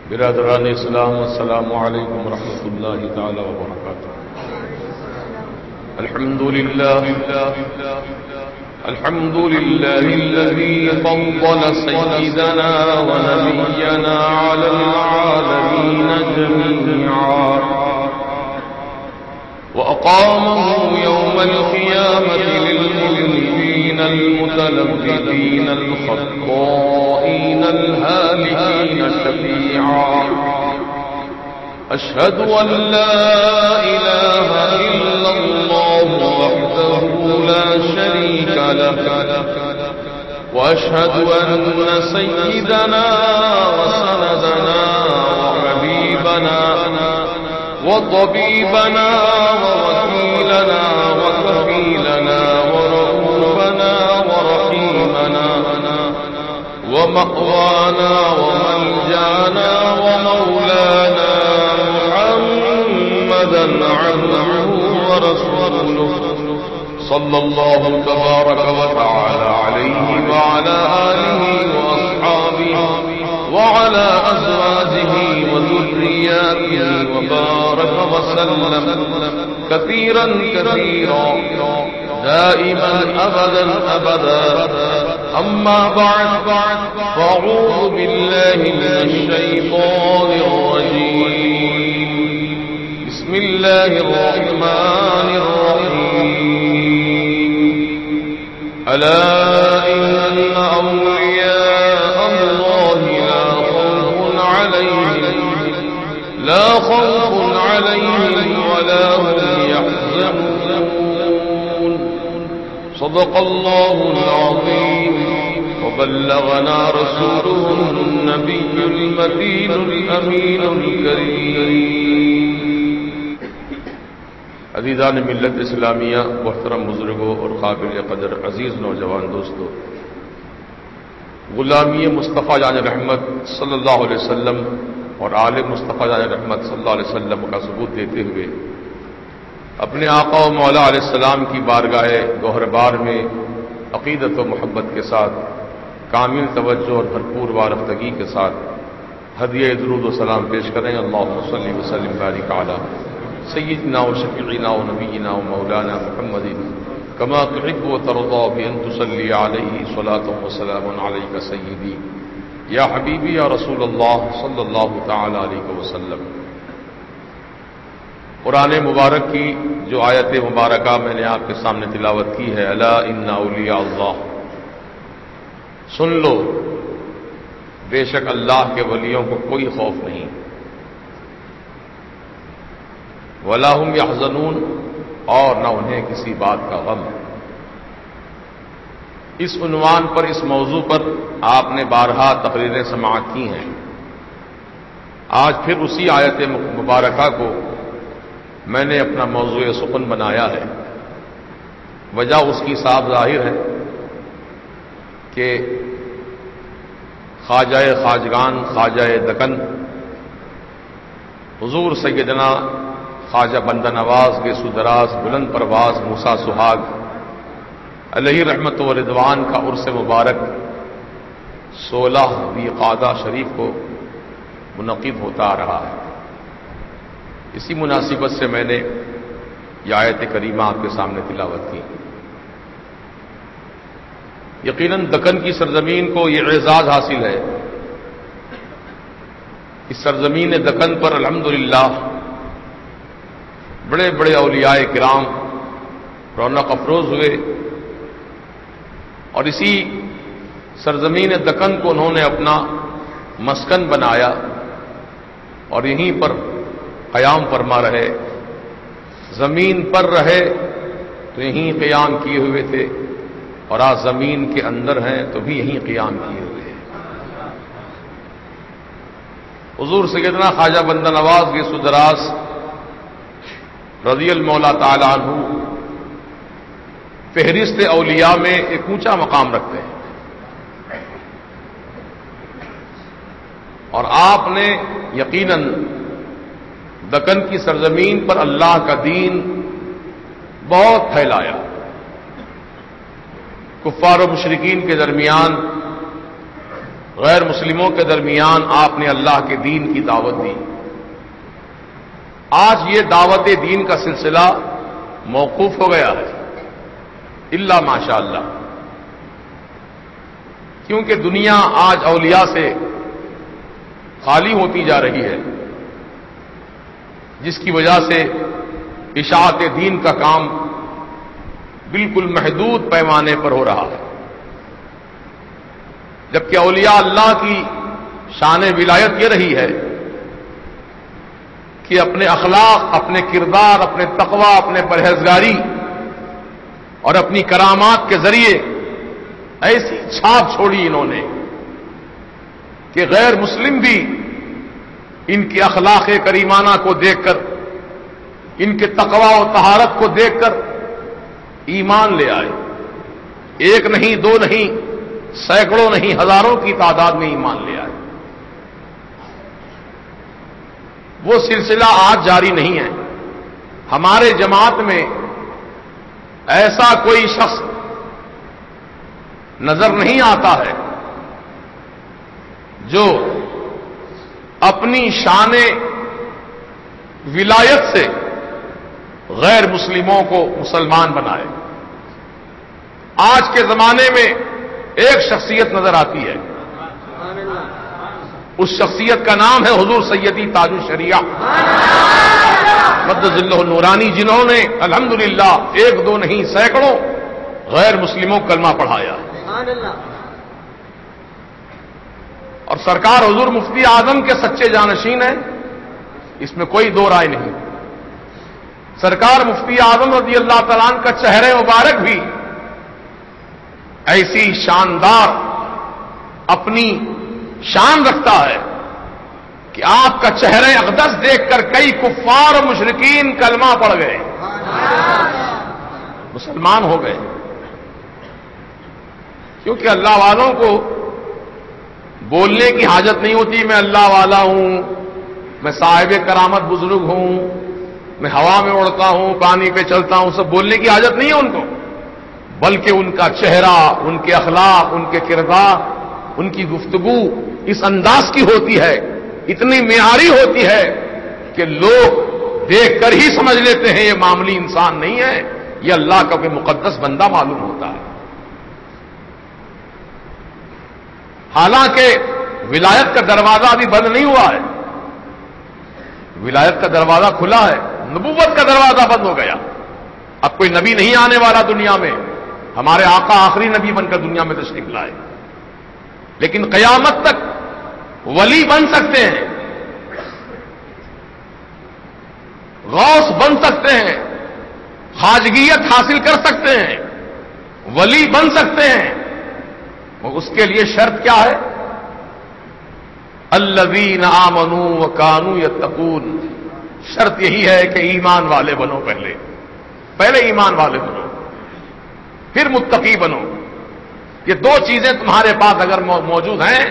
برادران اسلام السلام علیکم ورحمۃ اللہ تعالی وبرکاتہ۔ الحمد للہ الذی فضل سیدنا ونبینا علی العالمین جميعا وأقامه يوم القيامة للمذنبين المتلبدين الخطائين الهالكين شفيعا أشهد أن لا إله إلا الله وحده لا شريك له وأشهد أن سيدنا وسندنا وحبيبنا وطبيبنا ووكيلنا وكفيلنا ورؤوفنا ورحيمنا ومأوانا وملجانا ومولانا محمدا عبده ورسوله صلى الله تبارك وتعالى عليه وعلى آله وأصحابه وعلى أزواجه وذرياته وبارك وسلم كثيرا كثيرا دائما أبدا أبدا أما بعد فأعوذ بالله من الشيطان الرجيم بسم الله الرحمن الرحيم ألا إن أولياء الله لا خوف عليهم ولا هم يحزنون صدق الله العظيم وبلغنا رسوله النبي المتين الأمين الكريم۔ عزیزان ملت اسلامیہ، محترم بزرگوں اور قابل قدر عزیز نوجوان دوستوں، غلامی مصطفیٰ جان رحمت صلی اللہ علیہ وسلم اور آل مصطفیٰ جان رحمت صلی اللہ علیہ وسلم کا ثبوت دیتے ہوئے اپنے آقا و مولا علیہ السلام کی بارگاہ گوہربار میں عقیدت و محبت کے ساتھ کامل توجہ اور بھرپور وارفتگی کے ساتھ ہدیہ درود و سلام پیش کریں۔ اللہم صلی وسلم بارک علی سیدنا و شفیعنا و نبینا و مولانا محمد کما تحب و ترضى بأن تصلی علیہ صلاۃ و سلام علیک سیدی یا حبیبی یا رسول اللہ صلی اللہ تعالی علیہ وسلم۔ قرآن مبارک کی جو آیت مبارکہ میں نے آپ کے سامنے تلاوت کی ہے، الا ان اولیاء اللہ، سن لو بے شک اللہ کے ولیوں کو کوئی خوف نہیں، ولا هم یحزنون، اور نہ انہیں کسی بات کا غم۔ اس عنوان پر، اس موضوع پر آپ نے بارہا تقریریں سماعت کی ہیں۔ آج پھر اسی آیت مبارکہ کو میں نے اپنا موضوع سخن بنایا ہے۔ وجہ اس کی صاف ظاہر ہے کہ خواجہ خواجگان، خواجہ دکن حضور سیدنا خواجہ بندہ نواز گیسو دراز بلند پرواز موسیٰ سہاگ علیہ رحمت و رضوان کا عرس مبارک 16 ذی قعدہ شریف کو منعقد ہوتا آ رہا ہے۔ اسی مناسبت سے میں نے یہ آیت کریمہ آپ کے سامنے تلاوت کی۔ یقیناً دکن کی سرزمین کو یہ اعزاز حاصل ہے۔ اس سرزمین دکن پر الحمدللہ بڑے بڑے اولیاء کرام رونق افروز ہوئے، اور اسی سرزمین دکن کو انہوں نے اپنا مسکن بنایا اور یہیں پر قیام فرما رہے۔ زمین پر رہے تو یہیں قیام کیے ہوئے تھے، اور آج زمین کے اندر ہیں تو بھی یہیں قیام کیے ہوئے ہیں۔ حضور سیدنا خواجہ بندہ نواز گیسو دراز رضی المولا تعالی عنہ فہرست اولیاء میں ایک اونچا مقام رکھتے ہیں، اور آپ نے یقیناً دکن کی سرزمین پر اللہ کا دین بہت پھیلایا۔ کفار و مشرکین کے درمیان غیر مسلموں کے درمیان آپ نے اللہ کے دین کی دعوت دی. آج یہ دعوت دین کا سلسلہ موقوف ہو گیا ہے الا ماشاء اللہ، کیونکہ دنیا آج اولیاء سے خالی ہوتی جا رہی ہے، جس کی وجہ سے اشاعت دین کا کام بالکل محدود پیمانے پر ہو رہا ہے، جبکہ اولیاء اللہ کی شان ولایت یہ رہی ہے کہ اپنے اخلاق، اپنے کردار، اپنے تقوی، اپنے پرہیزگاری اور اپنی کرامات کے ذریعے ایسی چھاپ چھوڑی انہوں نے کہ غیر مسلم بھی ان کے اخلاق کریمانہ کو دیکھ کر، ان کے تقوی و طہارت کو دیکھ کر ایمان لے آئے. ایک نہیں، دو نہیں، سینکڑوں نہیں، ہزاروں کی تعداد میں ایمان لے آئے. وہ سلسلہ آج جاری نہیں ہے. ہمارے جماعت میں ایسا کوئی شخص نظر نہیں آتا ہے جو اپنی شان ولایت سے غیر مسلموں کو مسلمان بنائے. آج کے زمانے میں ایک شخصیت نظر آتی ہے، اس شخصیت کا نام ہے حضور سیدی تاج الشریعہ مد ظلہ النورانی، جنہوں نے الحمدللہ ایک دو نہیں سینکڑوں غیر مسلموں کو کلمہ پڑھایا. اور سرکار حضور مفتی اعظم کے سچے جانشین ہیں، اس میں کوئی دو رائے نہیں. سرکار مفتی اعظم رضی اللہ تعالیٰ عنہ کا چہرہ مبارک بھی ایسی شاندار اپنی شان رکھتا ہے کہ آپ کا چہرہ اقدس دیکھ کر کئی کفار و مشرکین کلمہ پڑھ گئے، مسلمان ہو گئے. کیونکہ اللہ والوں کو بولنے کی حاجت نہیں ہوتی میں اللہ والا ہوں، میں صاحب کرامت بزرگ ہوں، میں ہوا میں اڑتا ہوں، پانی پہ چلتا ہوں، سب بولنے کی حاجت نہیں ہے ان کو، بلکہ ان کا چہرہ، ان کے اخلاق، ان کے کردار، ان کی گفتگو اس انداز کی ہوتی ہے، اتنی معیاری ہوتی ہے کہ لوگ دیکھ کر ہی سمجھ لیتے ہیں یہ معمولی انسان نہیں ہے، یہ اللہ کا کوئی مقدس بندہ معلوم ہوتا ہے. حالانکہ ولایت کا دروازہ ابھی بند نہیں ہوا ہے، ولایت کا دروازہ کھلا ہے، نبوت کا دروازہ بند ہو گیا. اب کوئی نبی نہیں آنے والا دنیا میں، ہمارے آقا آخری نبی بن کر دنیا میں تشریف لائے، لیکن قیامت تک ولی بن سکتے ہیں، غوث بن سکتے ہیں، خواجگیت حاصل کر سکتے ہیں، ولی بن سکتے ہیں. اس کے لیے شرط کیا ہے؟ الذین آمنوا وکانوا یتقون. شرط یہی ہے کہ ایمان والے بنو، پہلے ایمان والے بنو، پھر متقی بنو. یہ دو چیزیں تمہارے پاس اگر موجود ہیں،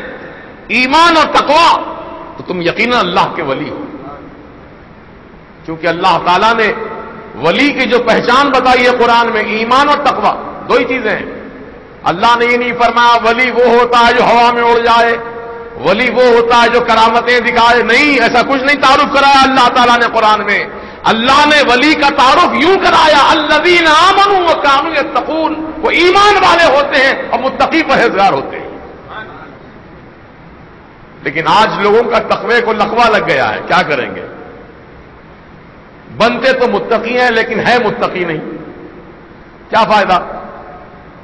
ایمان اور تقوی، تو تم یقیناً اللہ کے ولی ہو. کیونکہ اللہ تعالیٰ نے ولی کی جو پہچان بتائی ہے قرآن میں، ایمان اور تقوی، دو ہی چیزیں ہیں. اللہ نے یہ نہیں فرمایا ولی وہ ہوتا ہے جو ہوا میں اڑ جائے، ولی وہ ہوتا ہے جو کرامتیں دکھائے، نہیں، ایسا کچھ نہیں تعارف کرایا اللہ تعالیٰ نے قرآن میں. اللہ نے ولی کا تعارف یوں کرایا، الذین آمنوا وکانوا یتقون، وہ ایمان والے ہوتے ہیں اور متقی پرہیزگار ہوتے ہیں. لیکن آج لوگوں کا تقوی کو لقوہ لگ گیا ہے، کیا کریں گے؟ بنتے تو متقی ہیں لیکن ہے متقی نہیں، کیا فائدہ؟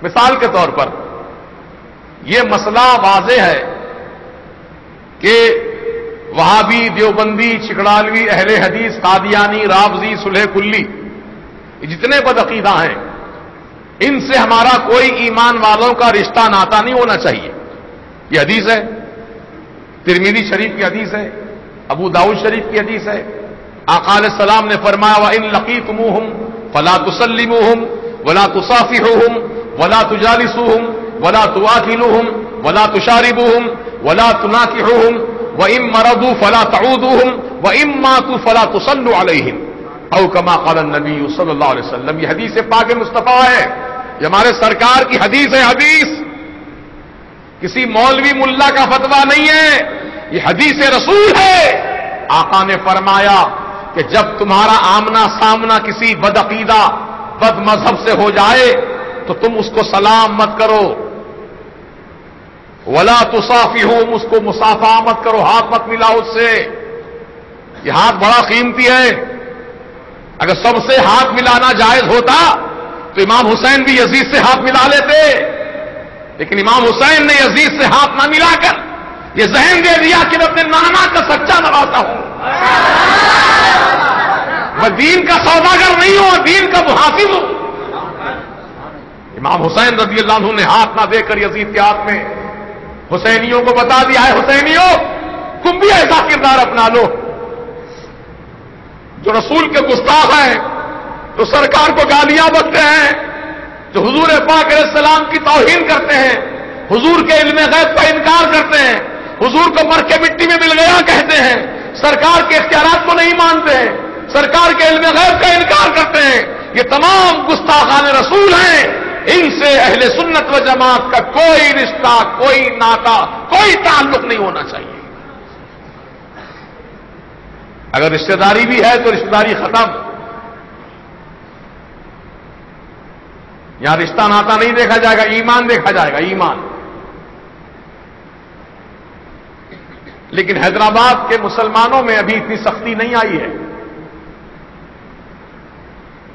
مثال کے طور پر یہ مسئلہ واضح ہے کہ وہابی، دیوبندی، چکڑالوی، اہل حدیث، قادیانی، رافضی، صلح کلی، جتنے بدعقیدہ ہیں، ان سے ہمارا کوئی ایمان والوں کا رشتہ ناتا نہیں ہونا چاہیے. یہ حدیث ہے، ترمذی شریف کی حدیث ہے، ابو داؤد شریف کی حدیث ہے. آقا علیہ السلام نے فرمایا وَإِن لَقِيتُمُوهُمْ فَلَا تُسَلِّمُوهُمْ وَلَا تُصَافِحُوهُمْ وَلَا تُجَالِسُوهُمْ وَلَا تُوَاكِلُوهُمْ وَلَا تُشَارِبُوهُمْ وَلَا تُنَاكِحُوهُمْ وَإِن مَرَضُوا فَلَا تَعُودُوهُمْ وَإِن مَاتُوا فَلَا تُصَلُّوا عَلَيْهِمْ أو كما قال النبي صلی اللہ علیہ وسلم. یہ حدیث پاک مصطفیٰ ہے، یہ ہمارے سرکار کی حدیث ہے. حدیث کسی مولوی ملا کا فتویٰ نہیں ہے، یہ حدیث رسول ہے۔ آقا نے فرمایا کہ جب تمہارا آمنا سامنا کسی بدعقیدہ بد مذہب سے ہو جائے تو تم اس کو سلام مت کرو، ولا تصافحوا، اس کو مصافحہ مت کرو، ہاتھ مت ملاؤ اس سے۔ یہ ہاتھ بڑا قیمتی ہے، اگر سب سے ہاتھ ملانا جائز ہوتا تو امام حسین بھی یزید سے ہاتھ ملا لیتے، لیکن امام حسین نے یزید سے ہاتھ نہ ملا کر یہ ذہن دے دیا کہ میں اپنے نانا کا سچا نواسا ہوں، میں دین کا سوداگر نہیں ہوں، دین کا محافظ ہوں۔ امام حسین رضی اللہ عنہ نے ہاتھ نہ دے کر یزید کے ہاتھ میں حسینیوں کو بتا دیا ہے، حسینیوں تم بھی ایسا کردار اپنا لو۔ جو رسول کے گستاخ ہیں، جو سرکار کو گالیاں بکتے ہیں، جو حضور پاک علیہ السلام کی توہین کرتے ہیں، حضور کے علم غیب کا انکار کرتے ہیں، حضور کو مر کے مٹی میں مل گیا کہتے ہیں، سرکار کے اختیارات کو نہیں مانتے ہیں، سرکار کے علم غیب کا انکار کرتے ہیں، یہ تمام گستاخان رسول ہیں۔ ان سے اہل سنت و جماعت کا کوئی رشتہ، کوئی ناتا، کوئی تعلق نہیں ہونا چاہیے۔ اگر رشتہ داری بھی ہے تو رشتہ داری ختم، یہاں رشتہ ناتا نہیں دیکھا جائے گا، ایمان دیکھا جائے گا، ایمان۔ لیکن حیدرآباد کے مسلمانوں میں ابھی اتنی سختی نہیں آئی ہے۔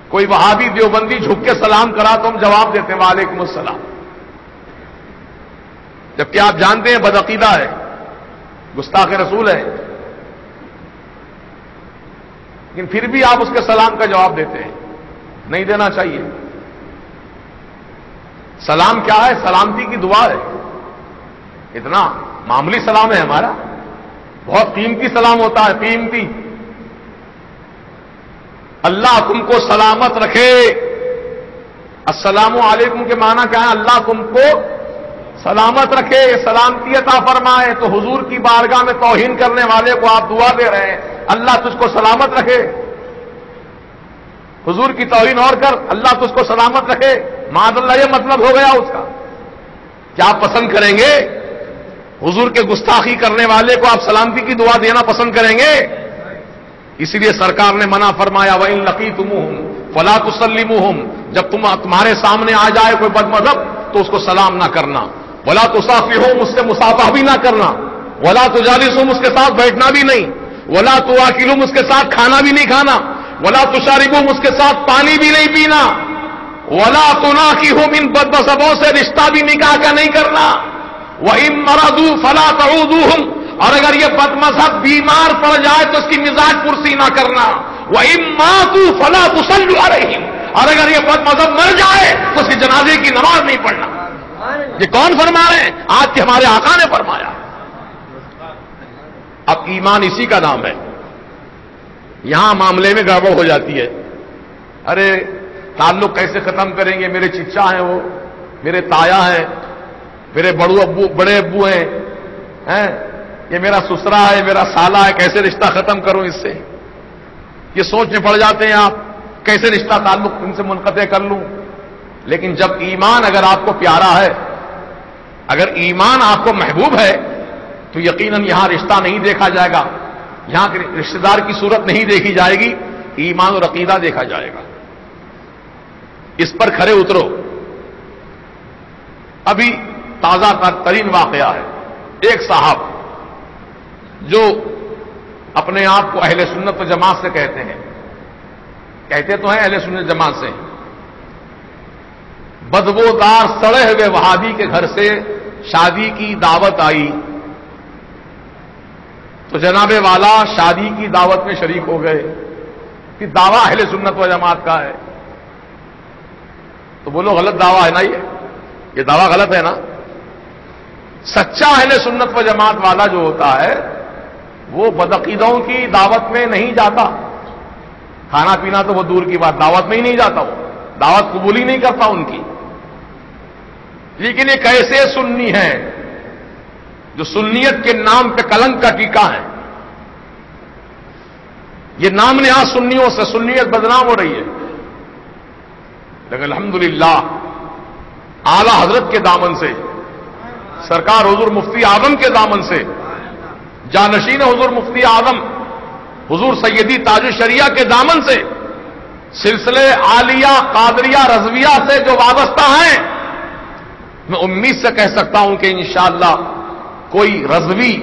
کوئی وہابی دیوبندی جھک کے سلام کرا تو ہم جواب دیتے ہیں وعلیکم السلام، جبکہ آپ جانتے ہیں بدعقیدہ ہے، گستاخ رسول ہے، لیکن پھر بھی آپ اس کے سلام کا جواب دیتے ہیں، نہیں دینا چاہیے۔ سلام کیا ہے؟ سلامتی کی دعا ہے، اتنا معمولی سلام ہے ہمارا، بہت قیمتی سلام ہوتا ہے، قیمتی۔ اللہ تم کو سلامت رکھے، السلام علیکم کے معنی کیا ہے؟ اللہ تم کو سلامت رکھے، سلامتی عطا فرمائے۔ تو حضور کی بارگاہ میں توہین کرنے والے کو آپ دعا دے رہے ہیں اللہ تجھ کو سلامت رکھے۔ حضور کی توہین اور کر، اللہ تجھ کو سلامت رکھے، معاذ اللہ یہ مطلب ہو گیا اس کا۔ کیا آپ پسند کریں گے حضور کے گستاخی کرنے والے کو آپ سلامتی کی دعا دینا پسند کریں گے؟ اسی لیے سرکار نے منع فرمایا وَإِن لَقِيتُمُوهُمْ فَلَا تُسَلِّمُوهُمْ، جب تمہارے سامنے آ جائے کوئی بد مذہب تو اس کو سلام نہ کرنا، وَلَا تُصَافِحُوهُمْ، اس سے مصافحہ بھی نہ کرنا، وَلَا تُجَالِسُوهُمْ، اس کے ساتھ بیٹھنا بھی نہیں، وَلَا تُوَاكِلُوهُمْ، اس کے ساتھ کھانا بھی نہیں کھانا، وَلَا تُشَارِبُوهُمْ، اس کے ساتھ پانی بھی نہیں پینا، وَلَا تُنَاكِحُوهُمْ، ان بد مذہبوں سے رشتہ بھی نکاح کا نہیں کرنا، وَإِن مَرَضُوا فَلَا تَعُودُوهُمْ، اور اگر یہ بد مذہب بیمار پڑ جائے تو اس کی مزاج پرسی نہ کرنا، وَإِن مَاتُوا فَلَا تُصَلُّوا عَلَيْهِمْ، اور اگر یہ بد مذہب مر جائے تو اس کی جنازے کی نماز نہیں پڑھنا۔ یہ کون فرما رہے ہیں؟ آج کے ہمارے آقا نے فرمایا۔ اب ایمان اسی کا نام ہے، یہاں معاملے میں گڑبڑ ہو جاتی ہے۔ ارے تعلق کیسے ختم کریں گے؟ میرے چچا ہیں، وہ میرے تایا ہیں، میرے بڑے ابو ہیں، یہ میرا سسرا ہے، میرا سالا ہے، کیسے رشتہ ختم کروں اس سے؟ یہ سوچ میں پڑ جاتے ہیں آپ، کیسے رشتہ تعلق ان سے منقطع کر لوں؟ لیکن جب ایمان اگر آپ کو پیارا ہے، اگر ایمان آپ کو محبوب ہے تو یقیناً یہاں رشتہ نہیں دیکھا جائے گا، یہاں رشتہ دار کی صورت نہیں دیکھی جائے گی، ایمان اور عقیدہ دیکھا جائے گا۔ اس پر کھرے اترو۔ ابھی تازہ ترین واقعہ ہے، ایک صاحب جو اپنے آپ کو اہل سنت و جماعت سے کہتے ہیں، کہتے تو ہیں اہل سنت جماعت سے، بدبودار سڑے ہوئے وہابی کے گھر سے شادی کی دعوت آئی تو جناب والا شادی کی دعوت میں شریک ہو گئے کہ دعویٰ اہل سنت و جماعت کا ہے، تو بولو غلط دعویٰ ہے نا، یہ دعویٰ غلط ہے نا۔ سچا اہل سنت و جماعت والا جو ہوتا ہے وہ بدعقیدوں کی دعوت میں نہیں جاتا، کھانا پینا تو وہ دور کی بات، دعوت میں ہی نہیں جاتا، وہ دعوت قبول ہی نہیں کرتا ان کی۔ لیکن یہ کیسے سنی ہیں جو سنیت کے نام پہ کلنک کا ٹیکا ہے؟ یہ نام نہاد سنیوں سے سنیت بدنام ہو رہی ہے، لیکن الحمدللہ اعلی حضرت کے دامن سے سرکار حضور مفتی اعظم کے دامن سے، جانشین حضور مفتی اعظم حضور سیدی تاج الشریعہ کے دامن سے، سلسلے عالیہ قادریہ رضویہ سے جو وابستہ ہیں، میں امید سے کہہ سکتا ہوں کہ انشاءاللہ کوئی رضوی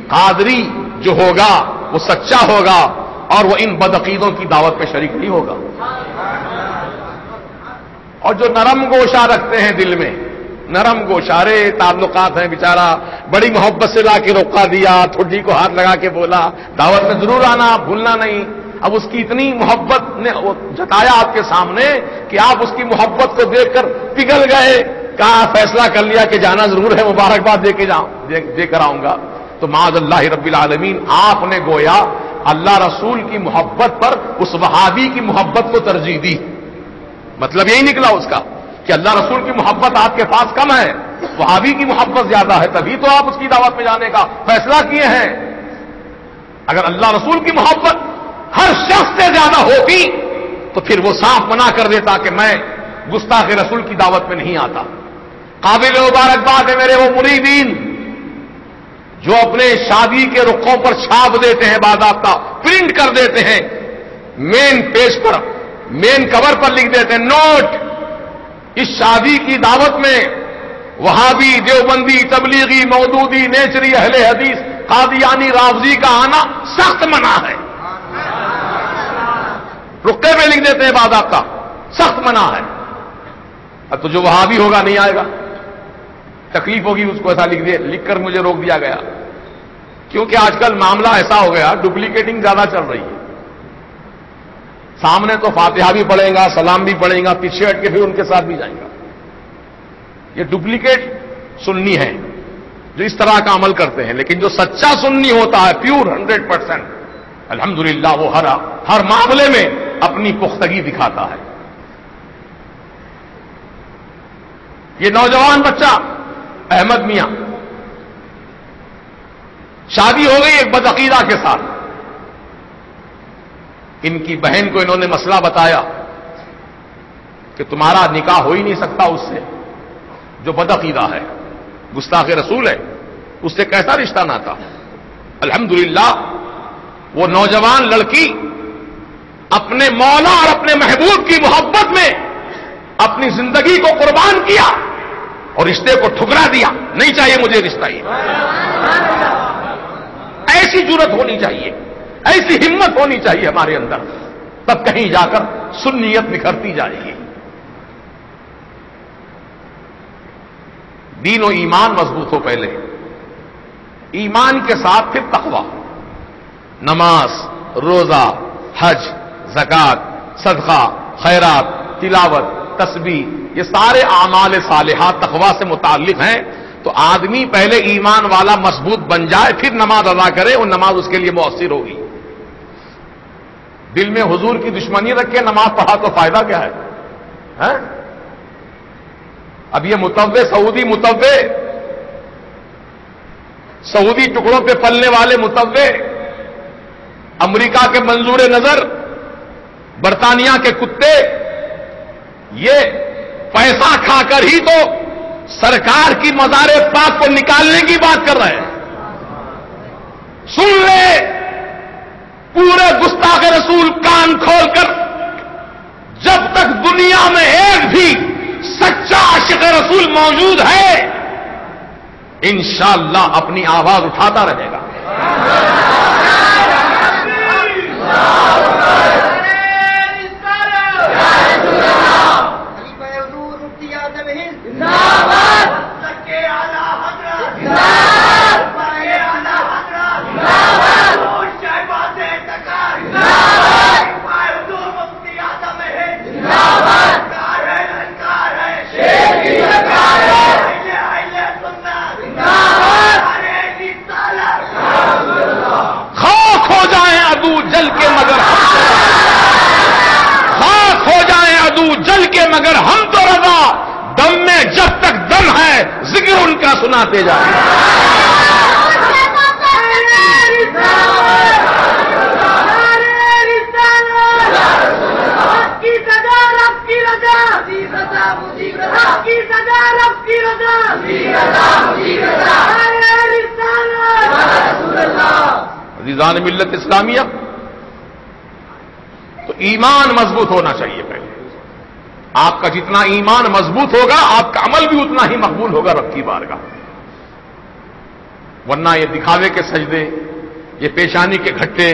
قادری جو ہوگا وہ سچا ہوگا اور وہ ان بدعقیدوں کی دعوت پہ شریک نہیں ہوگا۔ اور جو نرم گوشہ رکھتے ہیں دل میں، نرم گوشارے تعلقات ہیں، بیچارہ بڑی محبت سے لا کے روکا دیا، ٹھڈی کو ہاتھ لگا کے بولا دعوت میں ضرور آنا، بھولنا نہیں۔ اب اس کی اتنی محبت نے جتایا آپ کے سامنے کہ آپ اس کی محبت کو دیکھ کر پگھل گئے، کہا فیصلہ کر لیا کہ جانا ضرور ہے، مبارکباد دے کر آؤں گا۔ تو معاذ اللہ رب العالمین، آپ نے گویا اللہ رسول کی محبت پر اس وہابی کی محبت کو ترجیح دی۔ مطلب یہی نکلا اس کا کہ اللہ رسول کی محبت آپ کے پاس کم ہے، وہابی کی محبت زیادہ ہے، تبھی تو آپ اس کی دعوت میں جانے کا فیصلہ کیے ہیں۔ اگر اللہ رسول کی محبت ہر شخص سے زیادہ ہوتی تو پھر وہ صاف منع کر دیتا کہ میں گستاخ رسول کی دعوت میں نہیں آتا۔ قابل مبارکباد ہے میرے وہ مریدین جو اپنے شادی کے رخوں پر چھاپ دیتے ہیں، باضابطہ پرنٹ کر دیتے ہیں، مین پیج پر، مین کور پر لکھ دیتے ہیں نوٹ، اس شادی کی دعوت میں وہابی، دیوبندی، تبلیغی، مودودی، نیچری، اہل حدیث، قادیانی، رافضی کا آنا سخت منع ہے۔ رقے میں لکھ دیتے ہیں باضابطہ سخت منع ہے۔ اب تو جو وہابی ہوگا نہیں آئے گا، تکلیف ہوگی اس کو، ایسا لکھ کر مجھے روک دیا گیا، کیونکہ آج کل معاملہ ایسا ہو گیا، ڈپلیکیٹنگ زیادہ چل رہی ہے۔ سامنے تو فاتحہ بھی پڑھے گا، سلام بھی پڑھے گا، پیچھے ہٹ کے پھر ان کے ساتھ بھی جائے گا۔ یہ ڈپلیکیٹ سنی ہے جو اس طرح کا عمل کرتے ہیں، لیکن جو سچا سنی ہوتا ہے پیور 100%، الحمدللہ وہ ہر معاملے میں اپنی پختگی دکھاتا ہے۔ یہ نوجوان بچہ احمد میاں، شادی ہو گئی ایک بدعقیدہ کے ساتھ، ان کی بہن کو انہوں نے مسئلہ بتایا کہ تمہارا نکاح ہو ہی نہیں سکتا اس سے جو بدعقیدہ ہے، گستاخ رسول ہے، اس سے کیسا رشتہ ناتا۔ الحمدللہ وہ نوجوان لڑکی اپنے مولا اور اپنے محبوب کی محبت میں اپنی زندگی کو قربان کیا اور رشتے کو ٹھکرا دیا، نہیں چاہیے مجھے رشتہ یہ۔ ایسی جرت ہونی چاہیے، ایسی ہمت ہونی چاہیے ہمارے اندر، تب کہیں جا کر سنیت نکھرتی جائے گی، دین و ایمان مضبوط ہو پہلے، ایمان کے ساتھ پھر تقویٰ، نماز، روزہ، حج، زکات، صدقہ، خیرات، تلاوت، تسبیح، یہ سارے اعمال صالحات تقویٰ سے متعلق ہیں۔ تو آدمی پہلے ایمان والا مضبوط بن جائے، پھر نماز ادا کرے، اور نماز اس کے لیے مؤثر ہوگی۔ دل میں حضور کی دشمنی رکھ کے نماز پڑھا تو فائدہ کیا ہے؟ اب یہ متوع سعودی ٹکڑوں پہ پلنے والے متوع، امریکہ کے منظور نظر، برطانیہ کے کتے، یہ پیسہ کھا کر ہی تو سرکار کی مزار پاک کو نکالنے کی بات کر رہے ہیں۔ سن لے پورے گستاخ رسول کان کھول کر، جب تک دنیا میں ایک بھی سچا عاشق رسول موجود ہے انشاءاللہ اپنی آواز اٹھاتا رہے گا۔ مگر ہم تو رضا، دم میں جب تک دم ہے ذکر ان کا سناتے جائیں۔ کی عزیزان ملت اسلامیہ، تو ایمان مضبوط ہونا چاہیے پہلے. آپ کا جتنا ایمان مضبوط ہوگا آپ کا عمل بھی اتنا ہی مقبول ہوگا رب کی بارگاہ. ورنہ یہ دکھاوے کے سجدے، یہ پیشانی کے گھٹے،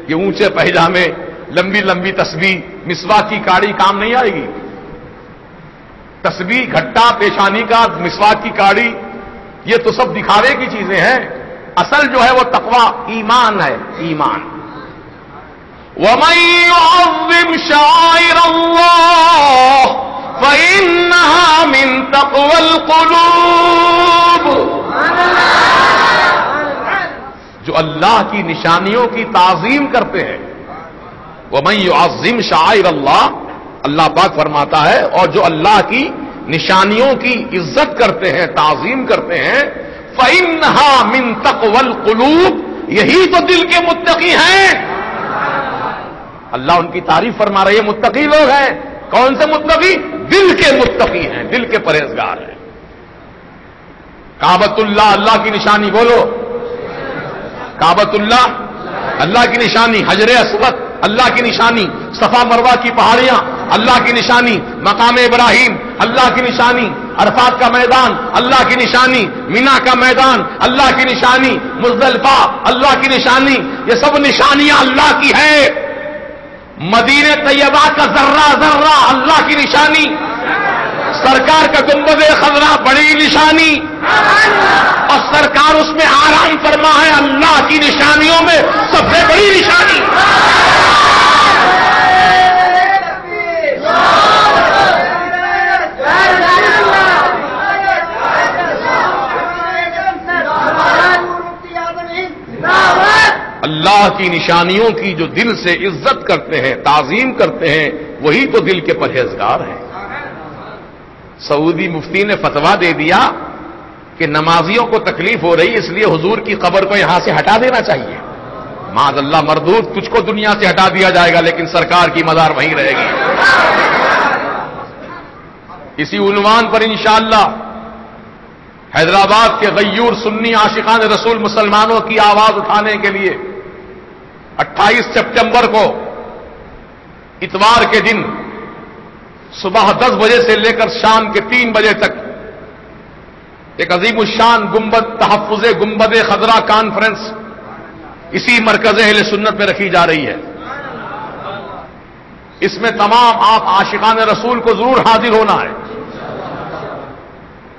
یہ اونچے پائجامے، لمبی لمبی تسبیح، مسواک کی کاڑی کام نہیں آئے گی. تسبیح، گھٹا، پیشانی کا، مسواک کی کاڑی، یہ تو سب دکھاوے کی چیزیں ہیں. اصل جو ہے وہ تقویٰ ایمان ہے، ایمان. وَمَن يُعَظِّمْ شَعَائِرَ اللَّهِ فَإِنَّهَا مِن تَقْوَى الْقُلُوبِ. جو اللہ کی نشانیوں کی تعظیم کرتے ہیں، وَمَن يُعَظِّمْ شَعَائِرَ اللَّهِ، اللہ پاک فرماتا ہے، اور جو اللہ کی نشانیوں کی عزت کرتے ہیں، تعظیم کرتے ہیں، فَإِنَّهَا مِن تَقْوَى الْقُلُوبِ، یہی تو دل کے متقی ہیں. اللہ ان کی تعریف فرما رہے ہیں، متقی لوگ ہیں. کون سے متقی؟ دل کے متقی ہیں، دل کے پرہیزگار ہیں. کعبۃ اللہ اللہ کی نشانی، بولو کعبۃ اللہ اللہ کی نشانی، حجر اسود اللہ کی نشانی، صفا مروہ کی پہاڑیاں اللہ کی نشانی، مقام ابراہیم اللہ کی نشانی، عرفات کا میدان اللہ کی نشانی، مینا کا میدان اللہ کی نشانی، مزدلفہ اللہ کی نشانی. یہ سب نشانیاں اللہ کی ہیں. مدینہ طیبہ کا ذرہ ذرہ اللہ کی نشانی، سرکار کا گنبد خضرا بڑی نشانی، اور سرکار اس میں آرام فرما ہے، اللہ کی نشانیوں میں سب سے بڑی نشانی. اللہ کی نشانیوں کی جو دل سے عزت کرتے ہیں، تعظیم کرتے ہیں، وہی تو دل کے پرہیزگار ہیں. سعودی مفتی نے فتویٰ دے دیا کہ نمازیوں کو تکلیف ہو رہی، اس لیے حضور کی قبر کو یہاں سے ہٹا دینا چاہیے. معاذ اللہ مردود، تجھ کو دنیا سے ہٹا دیا جائے گا لیکن سرکار کی مزار وہیں رہے گی. اسی عنوان پر انشاءاللہ حیدرآباد کے غیور سنی عاشقان رسول مسلمانوں کی آواز اٹھانے کے لیے 28 سپٹمبر کو اتوار کے دن صبح 10 بجے سے لے کر شام کے 3 بجے تک ایک عظیم الشان گنبد تحفظ گنبد خضرا کانفرنس اسی مرکز اہل سنت میں رکھی جا رہی ہے. اس میں تمام آپ عاشقان رسول کو ضرور حاضر ہونا ہے،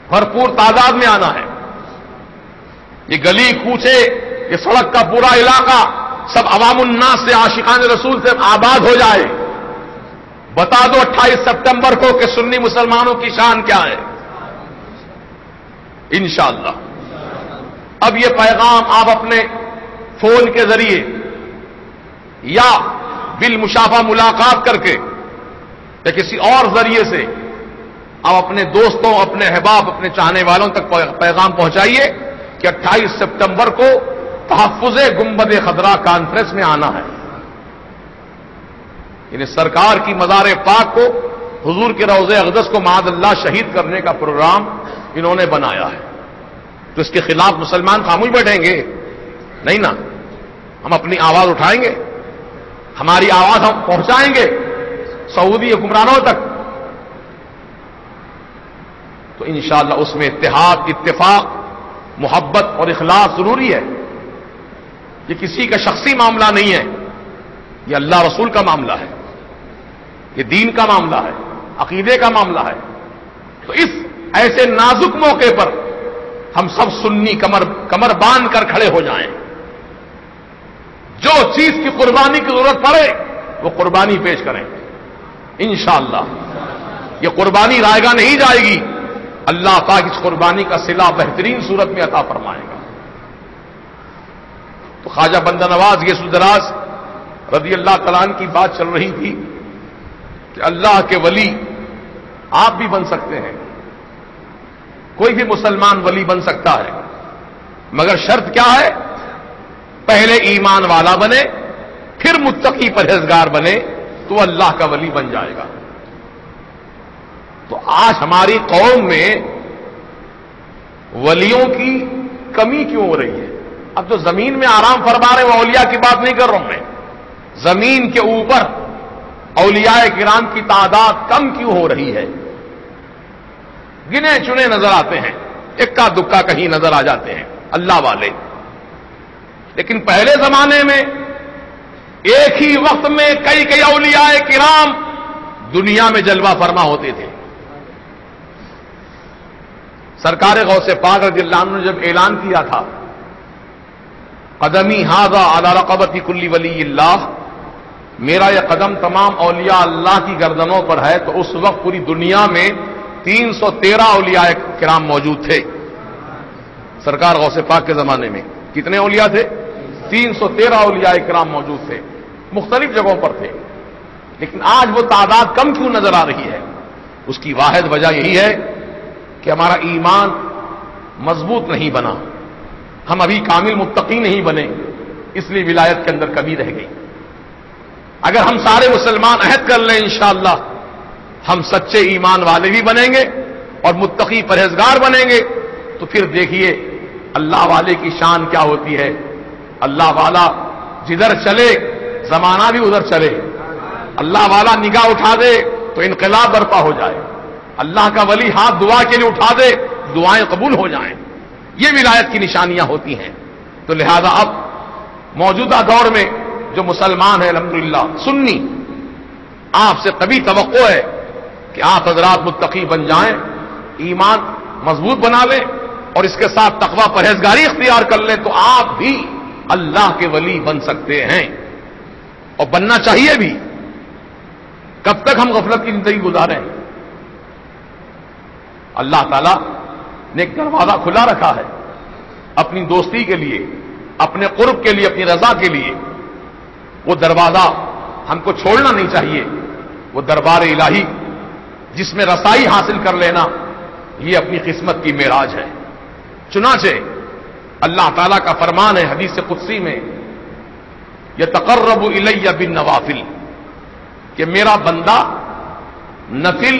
بھرپور تعداد میں آنا ہے. یہ گلی کوچے، یہ سڑک کا پورا علاقہ سب عوام الناس سے، عاشقان رسول سے آباد ہو جائے. بتا دو 28 سپٹمبر کو کہ سنی مسلمانوں کی شان کیا ہے. انشاءاللہ اب یہ پیغام آپ اپنے فون کے ذریعے یا بالمشافہ ملاقات کر کے یا کسی اور ذریعے سے آپ اپنے دوستوں، اپنے احباب، اپنے چاہنے والوں تک پیغام پہنچائیے کہ 28 سپٹمبر کو تحفظ گنبد خضرا کانفرنس میں آنا ہے. یعنی سرکار کی مزار پاک کو، حضور کے روضہ اقدس کو معاذ اللہ شہید کرنے کا پروگرام انہوں نے بنایا ہے. تو اس کے خلاف مسلمان خاموش بیٹھیں گے؟ نہیں نا، ہم اپنی آواز اٹھائیں گے، ہماری آواز ہم پہنچائیں گے سعودی حکمرانوں تک. تو انشاءاللہ اس میں اتحاد، اتفاق، محبت اور اخلاص ضروری ہے. یہ کسی کا شخصی معاملہ نہیں ہے، یہ اللہ رسول کا معاملہ ہے، یہ دین کا معاملہ ہے، عقیدے کا معاملہ ہے. تو اس ایسے نازک موقع پر ہم سب سنی کمر باندھ کر کھڑے ہو جائیں. جو چیز کی قربانی کی ضرورت پڑے وہ قربانی پیش کریں. انشاءاللہ یہ قربانی رائے گا نہیں جائے گی، اللہ پاک اس قربانی کا صلہ بہترین صورت میں عطا فرمائے گا. تو خواجہ بندہ نواز یہ سدراز رضی اللہ تعالیٰ عنہ کی بات چل رہی تھی کہ اللہ کے ولی آپ بھی بن سکتے ہیں، کوئی بھی مسلمان ولی بن سکتا ہے، مگر شرط کیا ہے؟ پہلے ایمان والا بنے، پھر متقی پرہیزگار بنے تو اللہ کا ولی بن جائے گا. تو آج ہماری قوم میں ولیوں کی کمی کیوں ہو رہی ہے؟ اب تو زمین میں آرام فرما رہے وہ اولیاء کی بات نہیں کر رہا ہوں میں. زمین کے اوپر اولیاء کرام کی تعداد کم کیوں ہو رہی ہے؟ گنے چنے نظر آتے ہیں، اکا دکا کہیں نظر آ جاتے ہیں اللہ والے. لیکن پہلے زمانے میں ایک ہی وقت میں کئی کئی اولیاء کرام دنیا میں جلوہ فرما ہوتے تھے. سرکار غوث پاک رضی اللہ عنہ نے جب اعلان کیا تھا قدمی ھذا علی رقبۃ کل ولی اللہ، میرا یہ قدم تمام اولیاء اللہ کی گردنوں پر ہے، تو اس وقت پوری دنیا میں 313 اولیاء کرام موجود تھے. سرکار غوث پاک کے زمانے میں کتنے اولیاء تھے؟ 313 اولیاء کرام موجود تھے، مختلف جگہوں پر تھے. لیکن آج وہ تعداد کم کیوں نظر آ رہی ہے؟ اس کی واحد وجہ یہی ہے کہ ہمارا ایمان مضبوط نہیں بنا، ہم ابھی کامل متقی نہیں بنے، اس لیے ولایت کے اندر کمی رہ گئی. اگر ہم سارے مسلمان عہد کر لیں انشاءاللہ ہم سچے ایمان والے بھی بنیں گے اور متقی پرہیزگار بنیں گے، تو پھر دیکھیے اللہ والے کی شان کیا ہوتی ہے. اللہ والا جدھر چلے زمانہ بھی ادھر چلے، اللہ والا نگاہ اٹھا دے تو انقلاب برپا ہو جائے، اللہ کا ولی ہاتھ دعا کے لیے اٹھا دے دعائیں قبول ہو جائیں. یہ ولایت کی نشانیاں ہوتی ہیں. تو لہذا اب موجودہ دور میں جو مسلمان ہیں الحمدللہ سنی، آپ سے کبھی توقع ہے کہ آپ حضرات متقی بن جائیں، ایمان مضبوط بنا لیں اور اس کے ساتھ تقوی پرہیزگاری اختیار کر لیں تو آپ بھی اللہ کے ولی بن سکتے ہیں اور بننا چاہیے بھی. کب تک ہم غفلت کی زندگی گزاریں؟ اللہ تعالی نے ایک دروازہ کھلا رکھا ہے اپنی دوستی کے لیے، اپنے قرب کے لیے، اپنی رضا کے لیے. وہ دروازہ ہم کو چھوڑنا نہیں چاہیے. وہ دربار الہی جس میں رسائی حاصل کر لینا یہ اپنی قسمت کی معراج ہے. چنانچہ اللہ تعالیٰ کا فرمان ہے حدیث قدسی میں یتقرب الی بالنوافل، کہ میرا بندہ نفل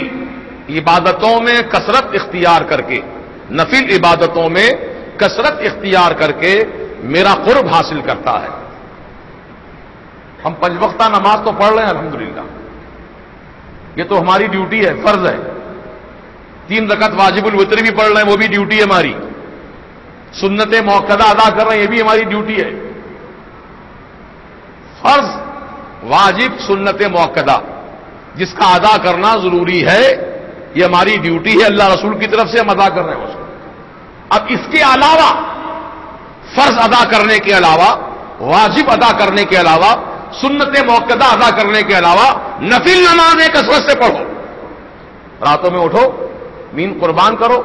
عبادتوں میں کثرت اختیار کر کے، نفل عبادتوں میں کثرت اختیار کر کے میرا قرب حاصل کرتا ہے. ہم 5 وقتہ نماز تو پڑھ رہے ہیں الحمدللہ، یہ تو ہماری ڈیوٹی ہے، فرض ہے. 3 رکعت واجب الوتر بھی پڑھ رہے ہیں، وہ بھی ڈیوٹی ہے ہماری. سنت موقدہ ادا کر رہے ہیں، یہ بھی ہماری ڈیوٹی ہے. فرض، واجب، سنت موقدہ جس کا ادا کرنا ضروری ہے، یہ ہماری ڈیوٹی ہے، اللہ رسول کی طرف سے ہم ادا کر رہے ہیں اس کو. اب اس کے علاوہ فرض ادا کرنے کے علاوہ، واجب ادا کرنے کے علاوہ، سنت موقدہ ادا کرنے کے علاوہ نفل نمازیں کثرت سے پڑھو. راتوں میں اٹھو، نیند قربان کرو،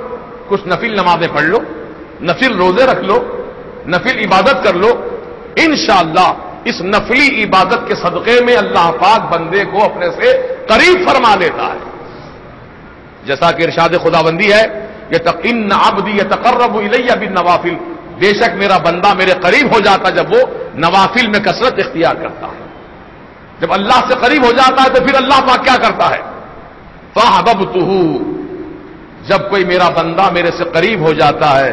کچھ نفل نمازیں پڑھ لو، نفل روزے رکھ لو، نفل عبادت کر لو. انشاءاللہ اس نفلی عبادت کے صدقے میں اللہ پاک بندے کو اپنے سے قریب فرما لیتا ہے. جیسا کہ ارشاد خداوندی ہے ان عبدی یتقرب الی بالنوافل، بے شک میرا بندہ میرے قریب ہو جاتا جب وہ نوافل میں کثرت اختیار کرتا ہے. جب اللہ سے قریب ہو جاتا ہے تو پھر اللہ پاک کیا کرتا ہے؟ فاحببتہ، جب کوئی میرا بندہ میرے سے قریب ہو جاتا ہے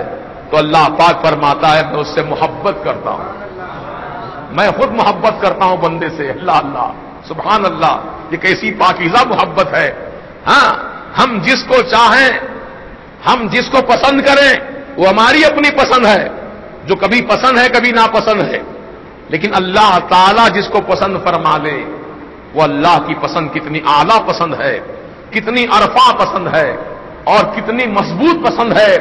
تو اللہ پاک فرماتا ہے میں اس سے محبت کرتا ہوں، میں خود محبت کرتا ہوں بندے سے. اللہ اللہ سبحان اللہ، یہ کیسی پاکیزہ محبت ہے. ہاں، ہم جس کو چاہیں، ہم جس کو پسند کریں وہ ہماری اپنی پسند ہے، جو کبھی پسند ہے کبھی ناپسند ہے. لیکن اللہ تعالیٰ جس کو پسند فرما لے وہ اللہ کی پسند کتنی اعلیٰ پسند ہے، کتنی عرفہ پسند ہے اور کتنی مضبوط پسند ہے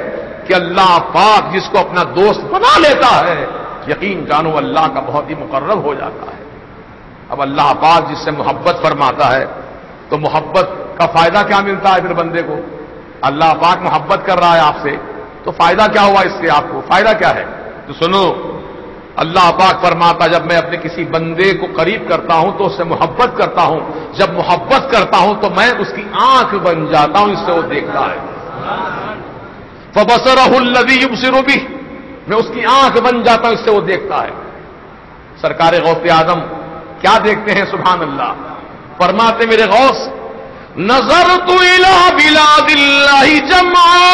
کہ اللہ پاک جس کو اپنا دوست بنا لیتا ہے یقین جانو اللہ کا بہت ہی مقرب ہو جاتا ہے. اب اللہ پاک جس سے محبت فرماتا ہے تو محبت کا فائدہ کیا ملتا ہے پھر بندے کو؟ اللہ پاک محبت کر رہا ہے آپ سے تو فائدہ کیا ہوا اس سے؟ آپ کو فائدہ کیا ہے؟ تو سنو، اللہ پاک فرماتا جب میں اپنے کسی بندے کو قریب کرتا ہوں تو اس سے محبت کرتا ہوں، جب محبت کرتا ہوں تو میں اس کی آنکھ بن جاتا ہوں، اس سے وہ دیکھتا ہے. فَبَصَرَهُ الَّذِي يُبْصِرُ بِهِ، میں اس کی آنکھ بن جاتا ہوں، اس سے وہ دیکھتا ہے. سرکار غوث اعظم کیا دیکھتے ہیں؟ سبحان اللہ. فرماتے میرے غوث نظرت الى بلاد اللہ جمعا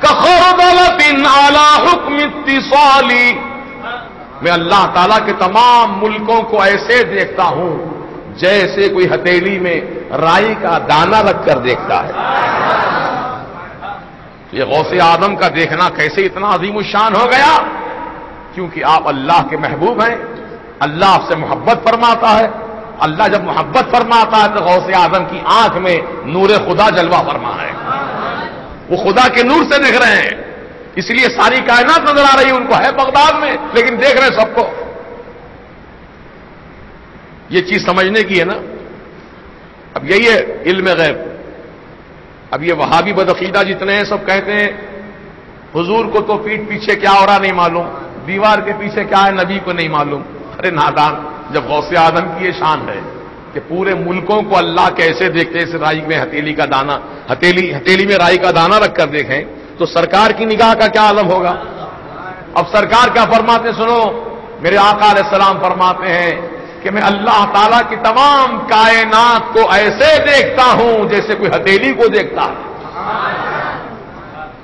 كخردلة على حكم اتصال میں اللہ تعالیٰ کے تمام ملکوں کو ایسے دیکھتا ہوں جیسے کوئی ہتھیلی میں رائی کا دانہ رکھ کر دیکھتا ہے. یہ غوث اعظم کا دیکھنا کیسے اتنا عظیم الشان ہو گیا؟ کیونکہ آپ اللہ کے محبوب ہیں، اللہ آپ سے محبت فرماتا ہے. اللہ جب محبت فرماتا ہے تو غوث اعظم کی آنکھ میں نور خدا جلوہ فرما ہے، وہ خدا کے نور سے دیکھ رہے ہیں، اس لیے ساری کائنات نظر آ رہی ہے ان کو. ہے بغداد میں لیکن دیکھ رہے ہیں سب کو. یہ چیز سمجھنے کی ہے نا. اب یہی ہے علم غیب. اب یہ وہابی بدعقیدہ جتنے ہیں سب کہتے ہیں حضور کو تو پیٹھ پیچھے کیا ہو رہا نہیں معلوم، دیوار کے پیچھے کیا ہے نبی کو نہیں معلوم. ارے نادان، جب غوث اعظم کی یہ شان ہے کہ پورے ملکوں کو اللہ کیسے دیکھتے اس رائی میں ہتھیلی کا دانہ، ہتھیلی میں رائی کا دانہ رکھ کر دیکھیں تو سرکار کی نگاہ کا کیا عالم ہوگا. اب سرکار کیا فرماتے سنو، میرے آقا علیہ السلام فرماتے ہیں کہ میں اللہ تعالیٰ کی تمام کائنات کو ایسے دیکھتا ہوں جیسے کوئی ہتھیلی کو دیکھتا ہے.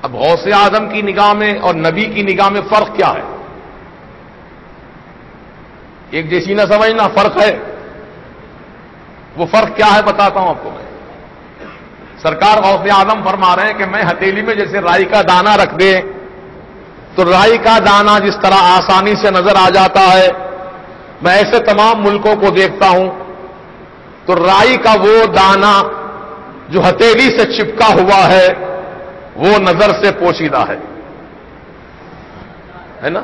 اب غوث اعظم کی نگاہ میں اور نبی کی نگاہ میں فرق کیا ہے؟ ایک جیسی نہ سمجھنا، فرق ہے. وہ فرق کیا ہے بتاتا ہوں آپ کو میں. سرکار غوث اعظم فرما رہے ہیں کہ میں ہتھیلی میں جیسے رائی کا دانہ رکھ دے تو رائی کا دانہ جس طرح آسانی سے نظر آ جاتا ہے، میں ایسے تمام ملکوں کو دیکھتا ہوں تو رائی کا وہ دانہ جو ہتھیلی سے چپکا ہوا ہے وہ نظر سے پوشیدہ ہے نا،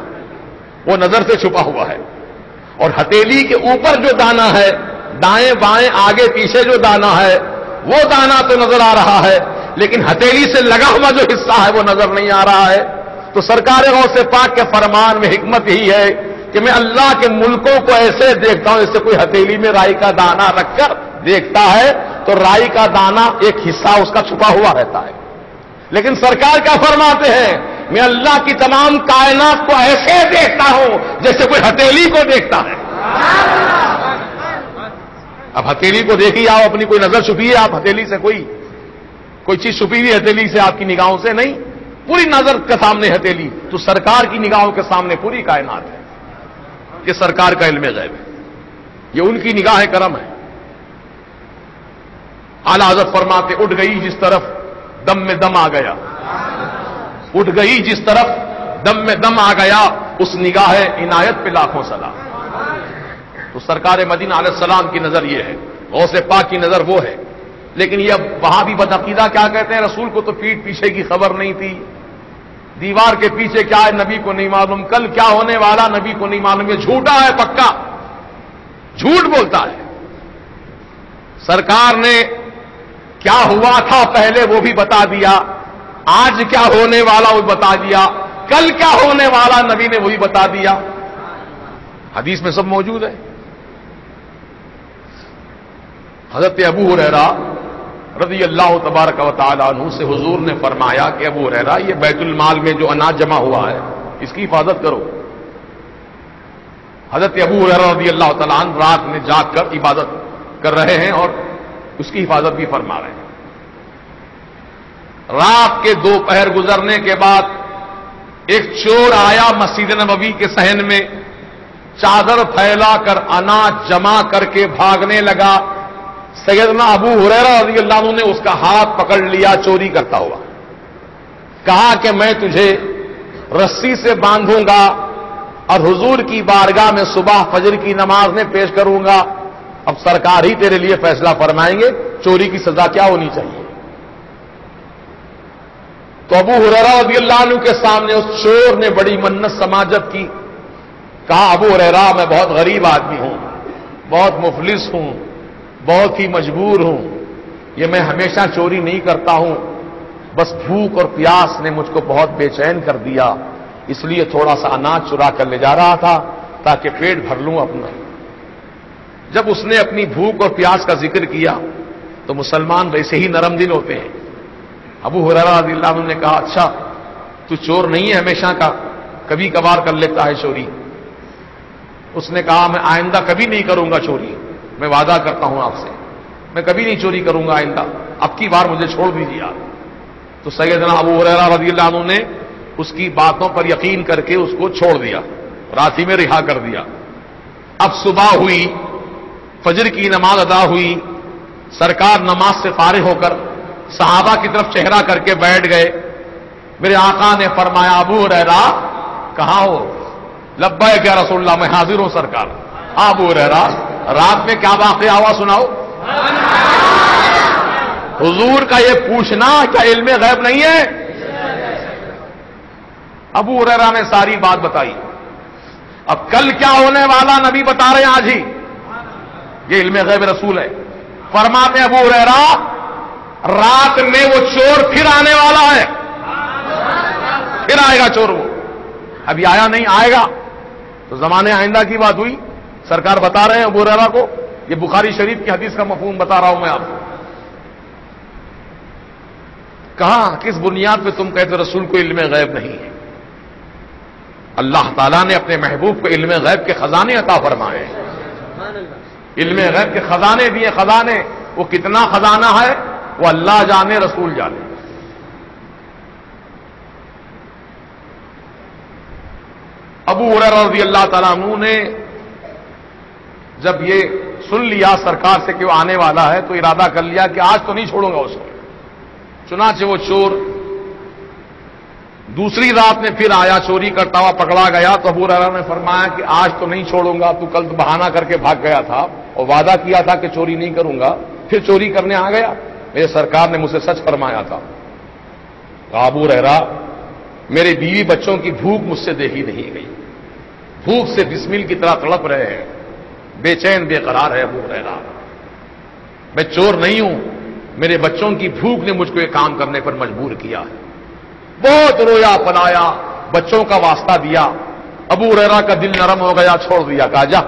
وہ نظر سے چھپا ہوا ہے. اور ہتھیلی کے اوپر جو دانہ ہے، دائیں بائیں آگے پیچھے جو دانہ ہے وہ دانہ تو نظر آ رہا ہے لیکن ہتھیلی سے لگا ہوا جو حصہ ہے وہ نظر نہیں آ رہا ہے. تو سرکار غوث پاک کے فرمان میں حکمت ہی ہے کہ میں اللہ کے ملکوں کو ایسے دیکھتا ہوں جیسے کوئی ہتھیلی میں رائی کا دانہ رکھ کر دیکھتا ہے تو رائی کا دانہ ایک حصہ اس کا چھپا ہوا رہتا ہے. لیکن سرکار کیا فرماتے ہیں، میں اللہ کی تمام کائنات کو ایسے دیکھتا ہوں جیسے کوئی ہتھیلی کو دیکھتا ہے. اب ہتھیلی کو دیکھیے آپ، اپنی کوئی نظر چھپی ہے آپ ہتھیلی سے، کوئی چیز چھپی ہوئی ہتھیلی سے آپ کی نگاہوں سے نہیں، پوری نظر کے سامنے ہتھیلی. تو سرکار کی نگاہوں کے سامنے پوری کائنات ہے. یہ سرکار کا علم غیب ہے، یہ ان کی نگاہ کرم ہے. اعلی حضرت فرماتے اٹھ گئی جس طرف دم میں دم آ گیا، اٹھ گئی جس طرف دم میں دم آ گیا، اس نگاہ عنایت پہ لاکھوں سلام. تو سرکار مدینہ علیہ السلام کی نظر یہ ہے، غوث پاک کی نظر وہ ہے. لیکن یہ وہاں بھی بدعقیدہ کیا کہتے ہیں، رسول کو تو پیٹھ پیچھے کی خبر نہیں تھی، دیوار کے پیچھے کیا ہے نبی کو نہیں معلوم، کل کیا ہونے والا نبی کو نہیں معلوم. یہ جھوٹا ہے، پکا جھوٹ بولتا ہے. سرکار نے کیا ہوا تھا پہلے وہ بھی بتا دیا، آج کیا ہونے والا وہ بتا دیا، کل کیا ہونے والا نبی نے وہی بتا دیا. حدیث میں سب موجود ہے. حضرت ابو ہریرہ رضی اللہ تبارک و تعالی عنہ سے حضور نے فرمایا کہ ابو ہریرہ یہ بیت المال میں جو اناج جمع ہوا ہے اس کی حفاظت کرو. حضرت ابو ہریرہ رضی اللہ تعالی عنہ رات میں جاگ کر عبادت کر رہے ہیں اور اس کی حفاظت بھی فرما رہے ہیں. رات کے 2 پہر گزرنے کے بعد ایک چور آیا مسجد نبوی کے صحن میں، چادر پھیلا کر اناج جمع کر کے بھاگنے لگا. سیدنا ابو ہریرہ رضی اللہ عنہ نے اس کا ہاتھ پکڑ لیا چوری کرتا ہوا، کہا کہ میں تجھے رسی سے باندھوں گا اور حضور کی بارگاہ میں صبح فجر کی نماز میں پیش کروں گا. اب سرکار ہی تیرے لیے فیصلہ فرمائیں گے چوری کی سزا کیا ہونی چاہیے. تو ابو ہریرہ رضی اللہ عنہ کے سامنے اس چور نے بڑی منت سماجت کی، کہا ابو ہریرہ میں بہت غریب آدمی ہوں، بہت مفلس ہوں، بہت ہی مجبور ہوں، یہ میں ہمیشہ چوری نہیں کرتا ہوں، بس بھوک اور پیاس نے مجھ کو بہت بے چین کر دیا، اس لیے تھوڑا سا اناج چرا کر لے جا رہا تھا تاکہ پیٹ بھر لوں اپنا. جب اس نے اپنی بھوک اور پیاس کا ذکر کیا تو مسلمان ویسے ہی نرم دل ہوتے ہیں. ابو ہریرہ رضی اللہ عنہ نے کہا اچھا تو چور نہیں ہے ہمیشہ کا، کبھی کبھار کر لیتا ہے چوری. اس نے کہا میں آئندہ کبھی نہیں کروں گا چوری، میں وعدہ کرتا ہوں آپ سے میں کبھی نہیں چوری کروں گا آئندہ، اب کی بار مجھے چھوڑ دیجیے آپ. تو سیدنا ابو ہریرہ رضی اللہ عنہ نے اس کی باتوں پر یقین کر کے اس کو چھوڑ دیا. رات ہی میں رہا کر دیا. اب صبح ہوئی, فجر کی نماز ادا ہوئی, سرکار نماز سے فارغ ہو کر صحابہ کی طرف چہرہ کر کے بیٹھ گئے. میرے آقا نے فرمایا ابو ہریرہ کہاں ہو؟ لبیک یا رسول اللہ, میں حاضر ہوں سرکار. ابو ہریرہ رات میں کیا واقعہ ہوا سناؤ. حضور کا یہ پوچھنا کیا علم غیب نہیں ہے؟ ابو ہریرہ نے ساری بات بتائی. اب کل کیا ہونے والا نبی بتا رہے ہیں آج ہی. یہ علم غیب رسول ہے. فرماتے ہیں ابو ہریرہ رات میں وہ چور پھر آنے والا ہے, پھر آئے گا چور. وہ ابھی آیا نہیں, آئے گا. تو زمانے آئندہ کی بات ہوئی. سرکار بتا رہے ہیں ابو ہریرہ کو, یہ بخاری شریف کی حدیث کا مفہوم بتا رہا ہوں میں آپ کو. کہاں کس بنیاد پہ تم کہتے رسول کو علم غیب نہیں ہے؟ اللہ تعالیٰ نے اپنے محبوب کو علم غیب کے خزانے عطا فرمائے. علم غیب کے خزانے دیے. خزانے وہ کتنا خزانہ ہے وہ اللہ جانے, رسول جانے. ابو ہریرہ رضی اللہ تعالیٰ عنہ نے جب یہ سن لیا سرکار سے کہ وہ آنے والا ہے تو ارادہ کر لیا کہ آج تو نہیں چھوڑوں گا اس کو. چنانچہ وہ چور دوسری رات میں پھر آیا, چوری کرتا ہوا پکڑا گیا. تو ابو ہریرہ نے فرمایا کہ آج تو نہیں چھوڑوں گا, تو کل تو بہانہ کر کے بھاگ گیا تھا اور وعدہ کیا تھا کہ چوری نہیں کروں گا, پھر چوری کرنے آ گیا. میرے سرکار نے مجھ سے سچ فرمایا تھا. ابو ہریرہ میرے بیوی بچوں کی بھوک مجھ سے دیکھی نہیں گئی, بھوک سے بسمل کی طرح تڑپ رہے ہیں, بے چین بے قرار ہے ابو ہریرہ. میں چور نہیں ہوں, میرے بچوں کی بھوک نے مجھ کو یہ کام کرنے پر مجبور کیا ہے. بہت رویا پلایا, بچوں کا واسطہ دیا. ابو ہریرہ کا دل نرم ہو گیا, چھوڑ دیا, کہا جا.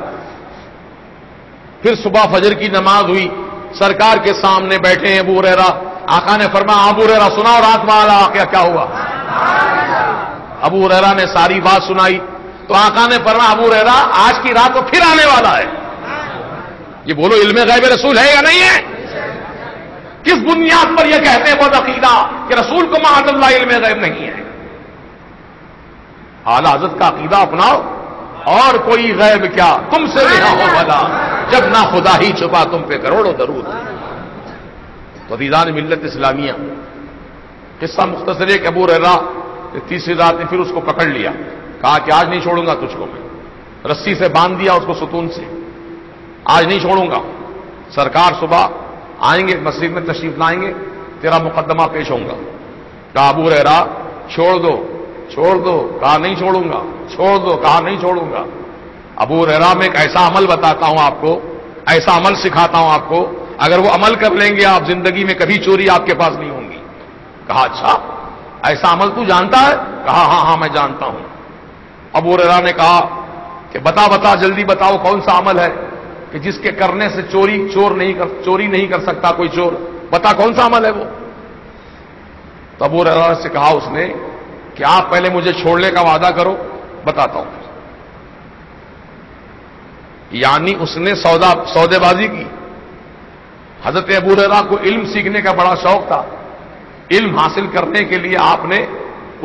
پھر صبح فجر کی نماز ہوئی, سرکار کے سامنے بیٹھے ہیں ابو ہریرہ. آقا نے فرمایا ابو ہریرہ سناؤ رات والا واقعہ کیا ہوا. ابو ہریرہ نے ساری بات سنائی. تو آقا نے فرمایا ابو ہریرہ آج کی رات تو پھر آنے والا ہے. یہ بولو علم غیب رسول ہے یا نہیں ہے؟ کس بنیاد پر یہ کہتے ہیں بد عقیدہ کہ رسول کو معاذ اللہ علم غیب نہیں ہے؟ اعلی حضرت کا عقیدہ اپناؤ. اور کوئی غیب کیا تم سے رہا ہو بھلا, جب نہ خدا ہی چھپا تم پہ کروڑوں درود. تو عزیزان ملت اسلامیہ, قصہ مختصر ہے کہ ابو ہریرہ تیسری رات نے پھر اس کو پکڑ لیا, کہا کہ آج نہیں چھوڑوں گا تجھ کو. میں رسی سے باندھ دیا اس کو ستون سے, آج نہیں چھوڑوں گا. سرکار صبح آئیں گے, مسجد میں تشریف لائیں گے, تیرا مقدمہ پیش ہوں گا. کہا ابو ہریرہ چھوڑ دو, چھوڑ دو. کہا نہیں چھوڑوں گا. چھوڑ دو. کہا نہیں چھوڑوں گا. ابو ہریرہ میں ایک ایسا عمل بتاتا ہوں آپ کو, ایسا عمل سکھاتا ہوں آپ کو, اگر وہ عمل کر لیں گے آپ زندگی میں کبھی چوری آپ کے پاس نہیں ہوں گی. کہا اچھا ایسا عمل تو جانتا ہے؟ کہا ہاں ہاں میں جانتا ہوں. ابو ہریرہ نے کہا کہ بتا جلدی بتاؤ کون سا عمل ہے کہ جس کے کرنے سے چوری نہیں کر سکتا کوئی چور. بتا کون سا عمل ہے وہ. تو ابو ہریرہ سے کہا اس نے کہ آپ پہلے مجھے چھوڑنے کا وعدہ کرو, بتاتا ہوں. یعنی اس نے سودے بازی کی. حضرت ابو ہریرہ کو علم سیکھنے کا بڑا شوق تھا. علم حاصل کرنے کے لیے آپ نے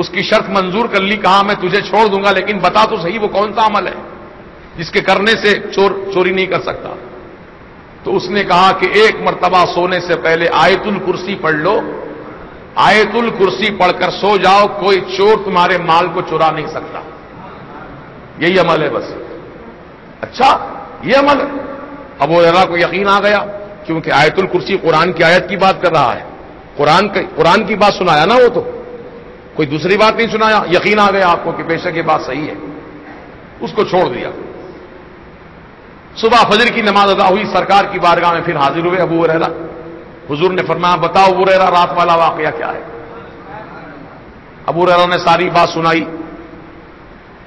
اس کی شرط منظور کر لی. کہا میں تجھے چھوڑ دوں گا لیکن بتا تو صحیح وہ کون سا عمل ہے جس کے کرنے سے چوری نہیں کر سکتا. تو اس نے کہا کہ ایک مرتبہ سونے سے پہلے آیت الکرسی پڑھ لو, آیت الکرسی پڑھ کر سو جاؤ, کوئی چور تمہارے مال کو چرا نہیں سکتا. یہی عمل ہے بس. اچھا یہ عمل ہے. ابو ہریرہ کو یقین آ گیا کیونکہ آیت الکرسی قرآن کی آیت کی بات کر رہا ہے. قرآن کی بات سنایا نا, وہ تو کوئی دوسری بات نہیں سنایا. یقین آ گیا آپ کو کہ بے شک یہ بات صحیح ہے. اس کو چھوڑ دیا. صبح فجر کی نماز ادا ہوئی, سرکار کی بارگاہ میں پھر حاضر ہوئے ابو ہریرہ. حضور نے فرمایا بتاؤ ابو ہریرہ رات والا واقعہ کیا ہے. ابو ہریرہ نے ساری بات سنائی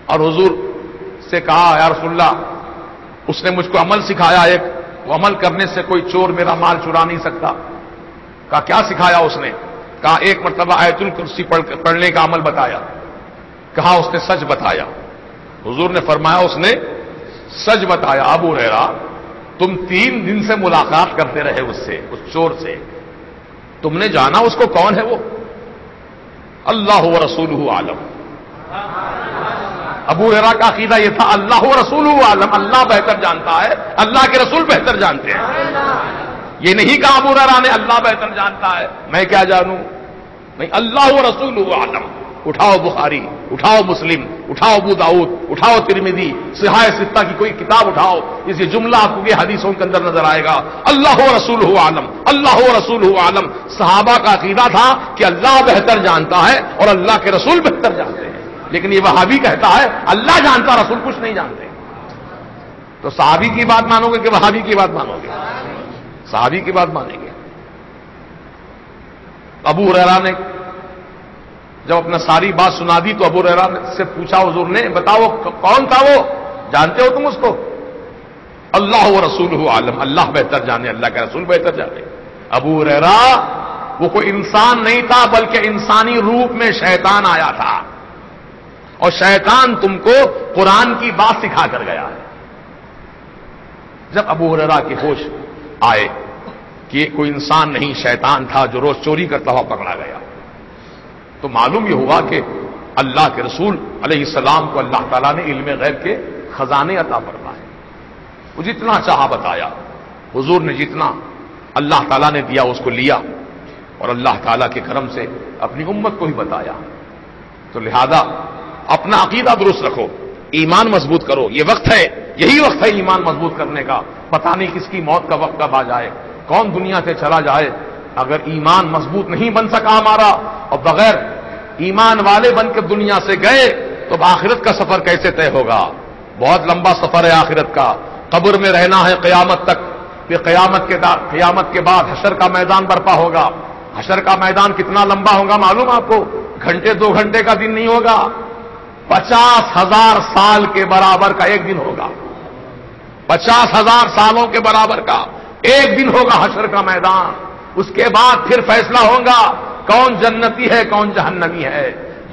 اور حضور سے کہا یا رسول اللہ اس نے مجھ کو عمل سکھایا ایک, وہ عمل کرنے سے کوئی چور میرا مال چرا نہیں سکتا. کہا کیا سکھایا اس نے؟ کہا ایک مرتبہ آیت الکرسی پڑھنے کا عمل بتایا. کہا اس نے سچ بتایا. حضور نے فرمایا اس نے سچ بتایا. ابو ہریرہ تم 3 دن سے ملاقات کرتے رہے اس سے, اس چور سے, تم نے جانا اس کو کون ہے وہ؟ اللہ و رسولہ عالم. ابو ہریرہ کا عقیدہ یہ تھا اللہ و رسول عالم، اللہ بہتر جانتا ہے، اللہ کے رسول بہتر جانتے ہیں. یہ نہیں کہا ابو ہریرہ نے اللہ بہتر جانتا ہے میں کیا جانوں، نہیں، اللہ و رسول عالم. اٹھاؤ بخاری، اٹھاؤ مسلم، اٹھاؤ ابو داؤد، اٹھاؤ ترمذی، صحاح ستہ کی کوئی کتاب اٹھاؤ، اس یہ جملہ آپ کو یہ حدیثوں کے اندر نظر آئے گا، اللہ و رسول عالم، اللہ و رسول عالم. صحابہ کا عقیدہ تھا کہ اللہ بہتر جانتا ہے اور اللہ کے رسول بہتر جانتے ہیں. لیکن یہ وہابی کہتا ہے اللہ جانتا، رسول کچھ نہیں جانتے. تو صحابی کی بات مانو گے کہ وہابی کی بات مانو گے؟ صحابی کی بات مانیں گے. ابو ہریرہ نے جب اپنا ساری بات سنا دی تو ابو ہریرہ سے پوچھا حضور نے، بتاؤ کون تھا وہ، جانتے ہو تم اس کو؟ اللہ و رسول عالم، اللہ بہتر جانے، اللہ کے رسول بہتر جانے. ابو ہریرہ وہ کوئی انسان نہیں تھا بلکہ انسانی روپ میں شیطان آیا تھا، اور شیطان تم کو قرآن کی بات سکھا کر گیا ہے. جب ابو ہریرہ کی ہوش آئے کہ یہ کوئی انسان نہیں شیطان تھا جو روز چوری کرتا ہوا پکڑا گیا، تو معلوم یہ ہوا کہ اللہ کے رسول علیہ السلام کو اللہ تعالیٰ نے علم غیب کے خزانے عطا فرمائے. وہ جتنا چاہا بتایا، حضور نے جتنا اللہ تعالیٰ نے دیا اس کو لیا، اور اللہ تعالیٰ کے کرم سے اپنی امت کو ہی بتایا. تو لہذا اپنا عقیدہ درست رکھو، ایمان مضبوط کرو. یہ وقت ہے، یہی وقت ہے ایمان مضبوط کرنے کا. پتہ نہیں کس کی موت کا وقت کب آ جائے، کون دنیا سے چلا جائے. اگر ایمان مضبوط نہیں بن سکا ہمارا، اور بغیر ایمان والے بن کے دنیا سے گئے، تو آخرت کا سفر کیسے طے ہوگا؟ بہت لمبا سفر ہے آخرت کا. قبر میں رہنا ہے قیامت تک، پھر قیامت کے بعد حشر کا میدان برپا ہوگا. حشر کا میدان کتنا لمبا ہوگا معلوم آپ کو؟ گھنٹے 2 گھنٹے کا دن نہیں ہوگا، 50,000 سال کے برابر کا ایک دن ہوگا. 50,000 سالوں کے برابر کا ایک دن ہوگا حشر کا میدان. اس کے بعد پھر فیصلہ ہوگا کون جنتی ہے کون جہنمی ہے.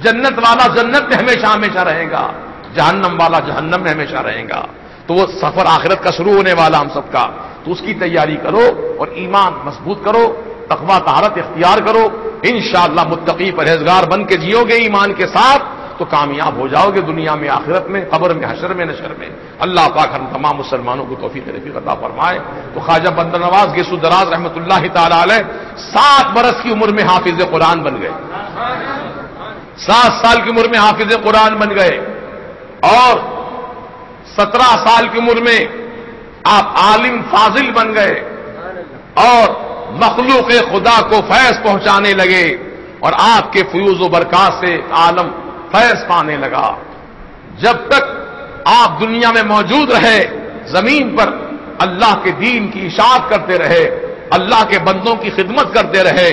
جنت والا جنت میں ہمیشہ ہمیشہ رہے گا، جہنم والا جہنم میں ہمیشہ رہے گا. تو وہ سفر آخرت کا شروع ہونے والا ہم سب کا. تو اس کی تیاری کرو اور ایمان مضبوط کرو، تقویٰ طہارت اختیار کرو. انشاءاللہ متقی پرہیزگار بن کے جیو گے ایمان کے ساتھ تو کامیاب ہو جاؤ گے دنیا میں، آخرت میں، قبر میں، حشر میں، نشر میں. اللہ پاک ہم تمام مسلمانوں کو توفیق عطا فرمائے. تو خواجہ بندر نواز گیسو دراز رحمۃ اللہ تعالی علیہ 7 برس کی عمر میں حافظ قرآن بن گئے. 7 سال کی عمر میں حافظ قرآن بن گئے، اور 17 سال کی عمر میں آپ عالم فاضل بن گئے، اور مخلوق خدا کو فیض پہنچانے لگے، اور آپ کے فیوز و برکات سے عالم فیض پانے لگا. جب تک آپ دنیا میں موجود رہے، زمین پر اللہ کے دین کی اشاعت کرتے رہے، اللہ کے بندوں کی خدمت کرتے رہے،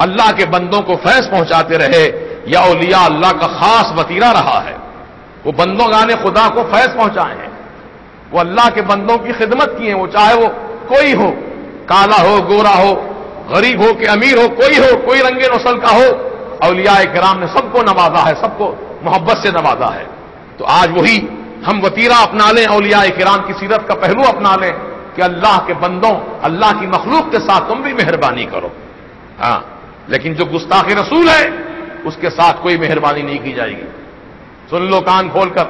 اللہ کے بندوں کو فیض پہنچاتے رہے. یا اولیاء اللہ کا خاص وتیرہ رہا ہے. وہ بندوں گانے خدا کو فیض پہنچائے ہیں، وہ اللہ کے بندوں کی خدمت کی ہیں. وہ چاہے وہ کوئی ہو، کالا ہو، گورا ہو، غریب ہو کہ امیر ہو، کوئی رنگ نسل کا ہو، اولیاء کرام نے سب کو نوازا ہے، سب کو محبت سے نوازا ہے. تو آج وہی ہم وتیرہ اپنا لیں، اولیاء کرام کی سیرت کا پہلو اپنا لیں کہ اللہ کے بندوں، اللہ کی مخلوق کے ساتھ تم بھی مہربانی کرو. ہاں، لیکن جو گستاخ رسول ہے اس کے ساتھ کوئی مہربانی نہیں کی جائے گی. سن لو کان کھول کر،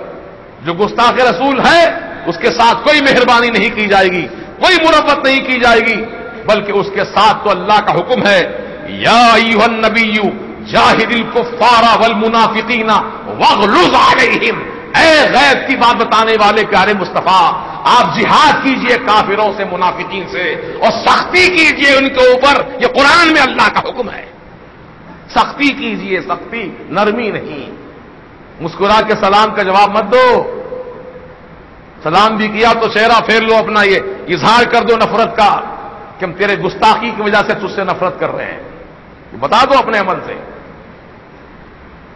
جو گستاخ رسول ہے اس کے ساتھ کوئی مہربانی نہیں کی جائے گی، کوئی مرفت نہیں کی جائے گی، بلکہ اس کے ساتھ تو اللہ کا حکم ہے، یا ایھا النبی جاہد الکفار والمنافقین واغلظ علیہم. اے غیب کی بات بتانے والے پیارے مصطفیٰ، آپ جہاد کیجئے کافروں سے، منافقین سے، اور سختی کیجئے ان کے اوپر. یہ قرآن میں اللہ کا حکم ہے، سختی کیجئے، سختی، نرمی نہیں. مسکرا کے سلام کا جواب مت دو. سلام بھی کیا تو چہرہ پھیر لو اپنا، یہ اظہار کر دو نفرت کا کہ ہم تیرے گستاخی کی وجہ سے تجھ سے نفرت کر رہے ہیں. بتا دو اپنے عمل سے.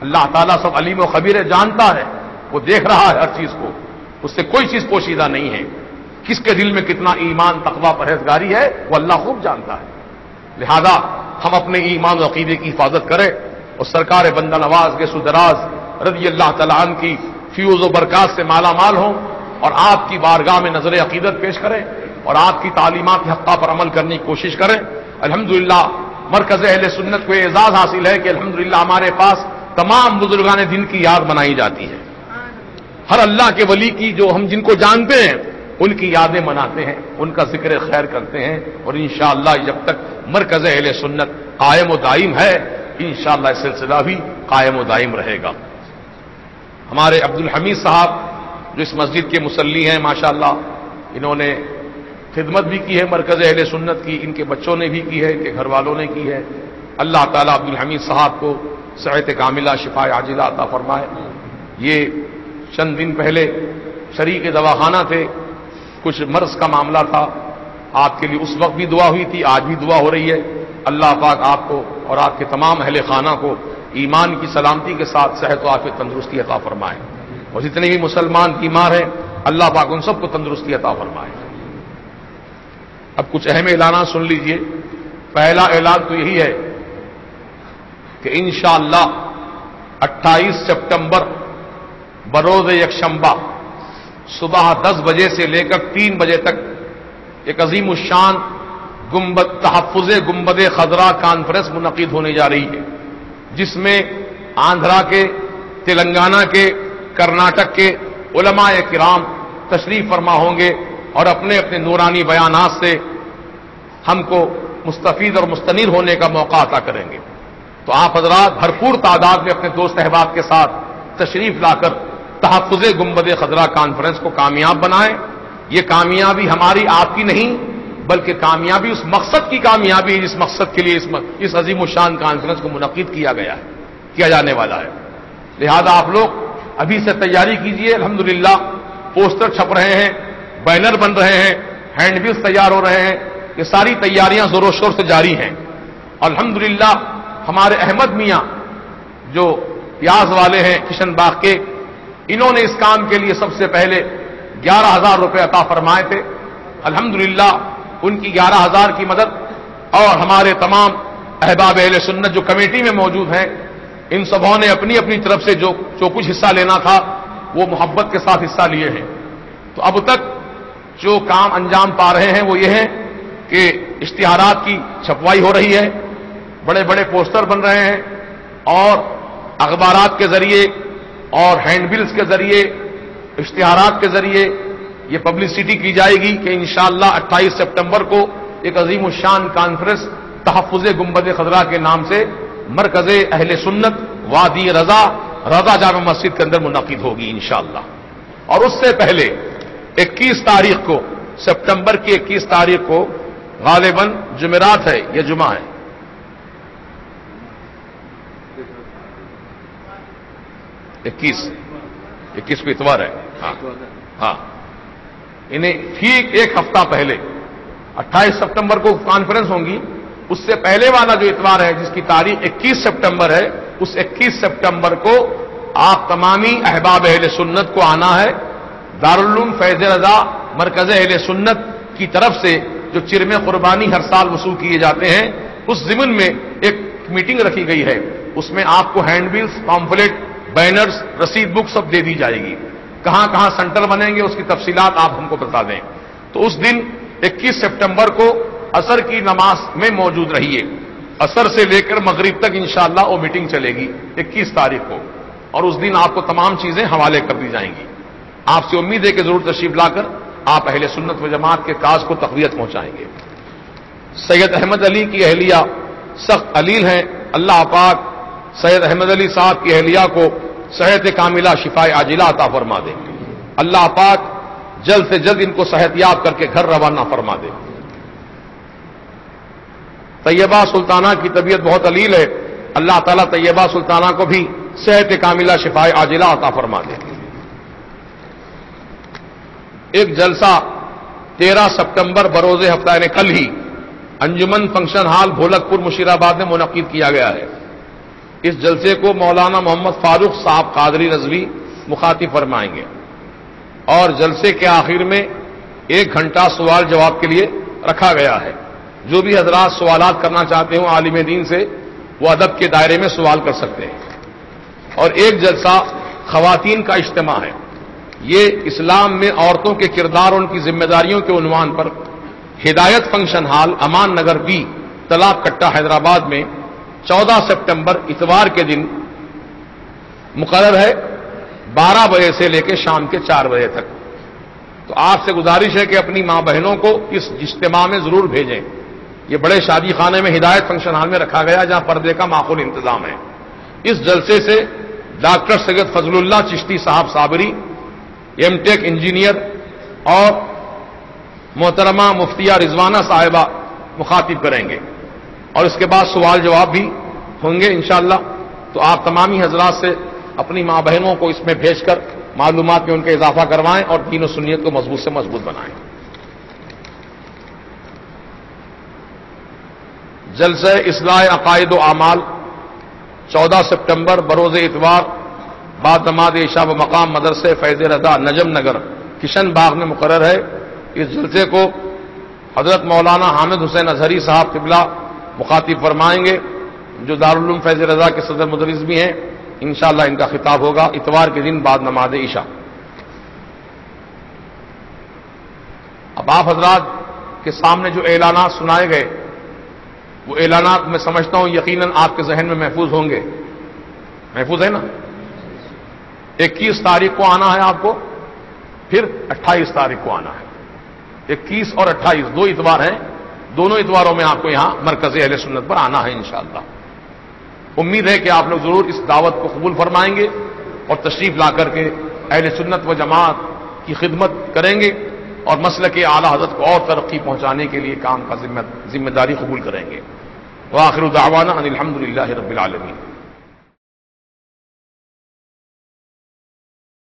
اللہ تعالیٰ سب علیم و خبیر ہے، جانتا ہے، وہ دیکھ رہا ہے ہر چیز کو، اس سے کوئی چیز پوشیدہ نہیں ہے. کس کے دل میں کتنا ایمان، تقویٰ، پرہیزگاری ہے وہ اللہ خوب جانتا ہے. لہذا ہم اپنے ایمان و عقیدے کی حفاظت کریں، اور سرکار بندہ نواز گیسو دراز رضی اللہ تعالیٰ عنہ کی فیوز و برکات سے مالا مال ہوں، اور آپ کی بارگاہ میں نظر عقیدت پیش کریں، اور آپ کی تعلیمات حقہ پر عمل کرنے کی کوشش کریں. الحمدللہ مرکز اہل سنت کو اعزاز حاصل ہے کہ الحمدللہ ہمارے پاس تمام بزرگان دین کی یاد منائی جاتی ہے. ہر اللہ کے ولی کی جو ہم جن کو جانتے ہیں ان کی یادیں مناتے ہیں، ان کا ذکر خیر کرتے ہیں، اور انشاءاللہ جب تک مرکز اہل سنت قائم و دائم ہے انشاءاللہ یہ سلسلہ بھی قائم و دائم رہے گا۔ ہمارے عبدالحمید صاحب جو اس مسجد کے مصلی ہیں ماشاءاللہ، انہوں نے خدمت بھی کی ہے مرکز اہل سنت کی، ان کے بچوں نے بھی کی ہے، ان کے گھر والوں نے کی ہے۔ اللہ تعالیٰ عبدالحمید صاحب کو صحت کاملہ شفا عاجلہ عطا فرمائے۔ یہ چند دن پہلے شریک دواخانہ تھے، کچھ مرض کا معاملہ تھا، آپ کے لیے اس وقت بھی دعا ہوئی تھی، آج بھی دعا ہو رہی ہے۔ اللہ پاک آپ کو اور آپ کے تمام اہل خانہ کو ایمان کی سلامتی کے ساتھ صحت و عافیت تندرستی عطا فرمائے، اور جتنے بھی مسلمان بیمار ہیں اللہ پاک ان سب کو تندرستی عطا فرمائے۔ اب کچھ اہم اعلانات سن لیجئے۔ پہلا اعلان تو یہی ہے کہ انشاءاللہ 28 سپٹمبر بروز یکشنبہ صبح 10 بجے سے لے کر 3 بجے تک ایک عظیم الشان تحفظ گنبد خضرا کانفرنس منعقد ہونے جا رہی ہے، جس میں آندھرا کے، تلنگانہ کے، کرناٹک کے علماء کرام تشریف فرما ہوں گے اور اپنے اپنے نورانی بیانات سے ہم کو مستفید اور مستنیر ہونے کا موقع عطا کریں گے۔ تو آپ حضرات بھرپور تعداد میں اپنے دوست احباب کے ساتھ تشریف لا کر تحفظ گنبد خضرا کانفرنس کو کامیاب بنائیں۔ یہ کامیابی ہماری آپ کی نہیں بلکہ کامیابی اس مقصد کی کامیابی ہے جس مقصد کے لیے اس عظیم الشان کانفرنس کو منعقد کیا جانے والا ہے۔ لہذا آپ لوگ ابھی سے تیاری کیجئے۔ الحمدللہ پوسٹر چھپ رہے ہیں، بینر بن رہے ہیں، ہینڈ بلز تیار ہو رہے ہیں، یہ ساری تیاریاں زور و شور سے جاری ہیں۔ الحمدللہ ہمارے احمد میاں جو پیاز والے ہیں کشن باغ کے، انہوں نے اس کام کے لیے سب سے پہلے 11,000 روپے عطا فرمائے تھے۔ الحمدللہ ان کی 11,000 کی مدد اور ہمارے تمام احباب اہل سنت جو کمیٹی میں موجود ہیں ان سبوں نے اپنی اپنی طرف سے جو کچھ حصہ لینا تھا وہ محبت کے ساتھ حصہ لیے ہیں۔ تو اب تک جو کام انجام پا رہے ہیں وہ یہ ہے کہ اشتہارات کی چھپوائی ہو رہی ہے، بڑے بڑے پوسٹر بن رہے ہیں، اور اخبارات کے ذریعے اور ہینڈ بلز کے ذریعے، اشتہارات کے ذریعے یہ پبلسٹی کی جائے گی کہ انشاءاللہ 28 سپٹمبر کو ایک عظیم الشان کانفرنس تحفظ گنبد خضرا کے نام سے مرکز اہل سنت وادی رضا جامع مسجد کے اندر منعقد ہوگی انشاءاللہ۔ اور اس سے پہلے 21 تاریخ کو، سپٹمبر کی 21 تاریخ کو غالباً جمعرات ہے یا جمعہ ہے، 21 کو اتوار ہے، ہاں انہیں ٹھیک ایک ہفتہ پہلے 28 سپٹمبر کو کانفرنس ہوں گی، اس سے پہلے والا جو اتوار ہے جس کی تاریخ 21 سپٹمبر ہے، اس 21 سپٹمبر کو آپ تمامی احباب اہل سنت کو آنا ہے۔ دارالعلوم فیض رضا مرکز اہل سنت کی طرف سے جو چرم قربانی ہر سال وصول کیے جاتے ہیں اس ضمن میں ایک میٹنگ رکھی گئی ہے، اس میں آپ کو ہینڈ بلز، پامفلیٹ، بینرز، رسید بک سب دے دی جائے گی۔ کہاں کہاں سینٹر بنیں گے اس کی تفصیلات آپ ہم کو بتا دیں۔ تو اس دن 21 سپٹمبر کو عصر کی نماز میں موجود رہیے، عصر سے لے کر مغرب تک انشاءاللہ وہ میٹنگ چلے گی 21 تاریخ کو، اور اس دن آپ کو تمام چیزیں حوالے کر دی جائیں گی۔ آپ سے امید ہے کہ ضرور تشریف لا کر آپ اہل سنت و جماعت کے کاج کو تقویت پہنچائیں گے۔ سید احمد علی کی اہلیہ سخت علیل ہیں، اللہ پاک سید احمد علی صاحب کی اہلیہ کو صحت کاملہ شفا عاجلہ عطا فرما دے، اللہ پاک جلد سے جلد ان کو صحت یاب کر کے گھر روانہ فرما دے۔ طیبہ سلطانہ کی طبیعت بہت علیل ہے، اللہ تعالیٰ طیبہ سلطانہ کو بھی صحت کاملہ شفا عاجلہ عطا فرما دے۔ ایک جلسہ 13 سپٹمبر بروز ہفتہ یعنی کل ہی انجمن فنکشن ہال بھولک پور مشیرآباد میں منعقد کیا گیا ہے۔ اس جلسے کو مولانا محمد فاروق صاحب قادری رضوی مخاطب فرمائیں گے، اور جلسے کے آخر میں 1 گھنٹہ سوال جواب کے لیے رکھا گیا ہے۔ جو بھی حضرات سوالات کرنا چاہتے ہوں عالم دین سے وہ ادب کے دائرے میں سوال کر سکتے ہیں۔ اور ایک جلسہ خواتین کا اجتماع ہے، یہ اسلام میں عورتوں کے کردار اور ان کی ذمہ داریوں کے عنوان پر ہدایت فنکشن ہال امان نگر بی تلاب کٹا حیدرآباد میں 14 سپٹمبر اتوار کے دن مقرر ہے 12 بجے سے لے کے شام کے 4 بجے تک. تو آپ سے گزارش ہے کہ اپنی ماں بہنوں کو اس اجتماع میں ضرور بھیجیں. یہ بڑے شادی خانے میں ہدایت فنکشن ہال میں رکھا گیا جہاں پردے کا معقول انتظام ہے. اس جلسے سے ڈاکٹر سید فضل اللہ چشتی صاحب صابری ایم ٹیک انجینئر اور محترمہ مفتیہ رضوانہ صاحبہ مخاطب کریں گے اور اس کے بعد سوال جواب بھی ہوں گے انشاءاللہ. تو آپ تمامی حضرات سے اپنی ماں بہنوں کو اس میں بھیج کر معلومات میں ان کے اضافہ کروائیں اور دین و سنیت کو مضبوط سے مضبوط بنائیں. جلسہ اصلاح عقائد و اعمال 14 سپٹمبر بروز اتوار بعد نماز عشاء و مقام مدرسے فیض رضا نجم نگر کشن باغ میں مقرر ہے. اس جلسے کو حضرت مولانا حامد حسین اظہری صاحب قبلہ مخاطب فرمائیں گے جو دارالعلوم فیض رضا کے صدر مدرس بھی ہیں. انشاءاللہ ان کا خطاب ہوگا اتوار کے دن بعد نماز عشاء. اب آپ حضرات کے سامنے جو اعلانات سنائے گئے وہ اعلانات میں سمجھتا ہوں یقیناً آپ کے ذہن میں محفوظ ہوں گے. محفوظ ہے نا؟ 21 تاریخ کو آنا ہے آپ کو, پھر 28 تاریخ کو آنا ہے. 21 اور 28 2 اتوار ہیں. دونوں اتواروں میں آپ کو یہاں مرکز اہل سنت پر آنا ہے انشاءاللہ. امید ہے کہ آپ لوگ ضرور اس دعوت کو قبول فرمائیں گے اور تشریف لا کر کے اہل سنت و جماعت کی خدمت کریں گے اور مسلک اعلی حضرت کو اور ترقی پہنچانے کے لیے کام کا ذمہ داری قبول کریں گے. وآخر دعوانا ان الحمد للہ رب العالمین.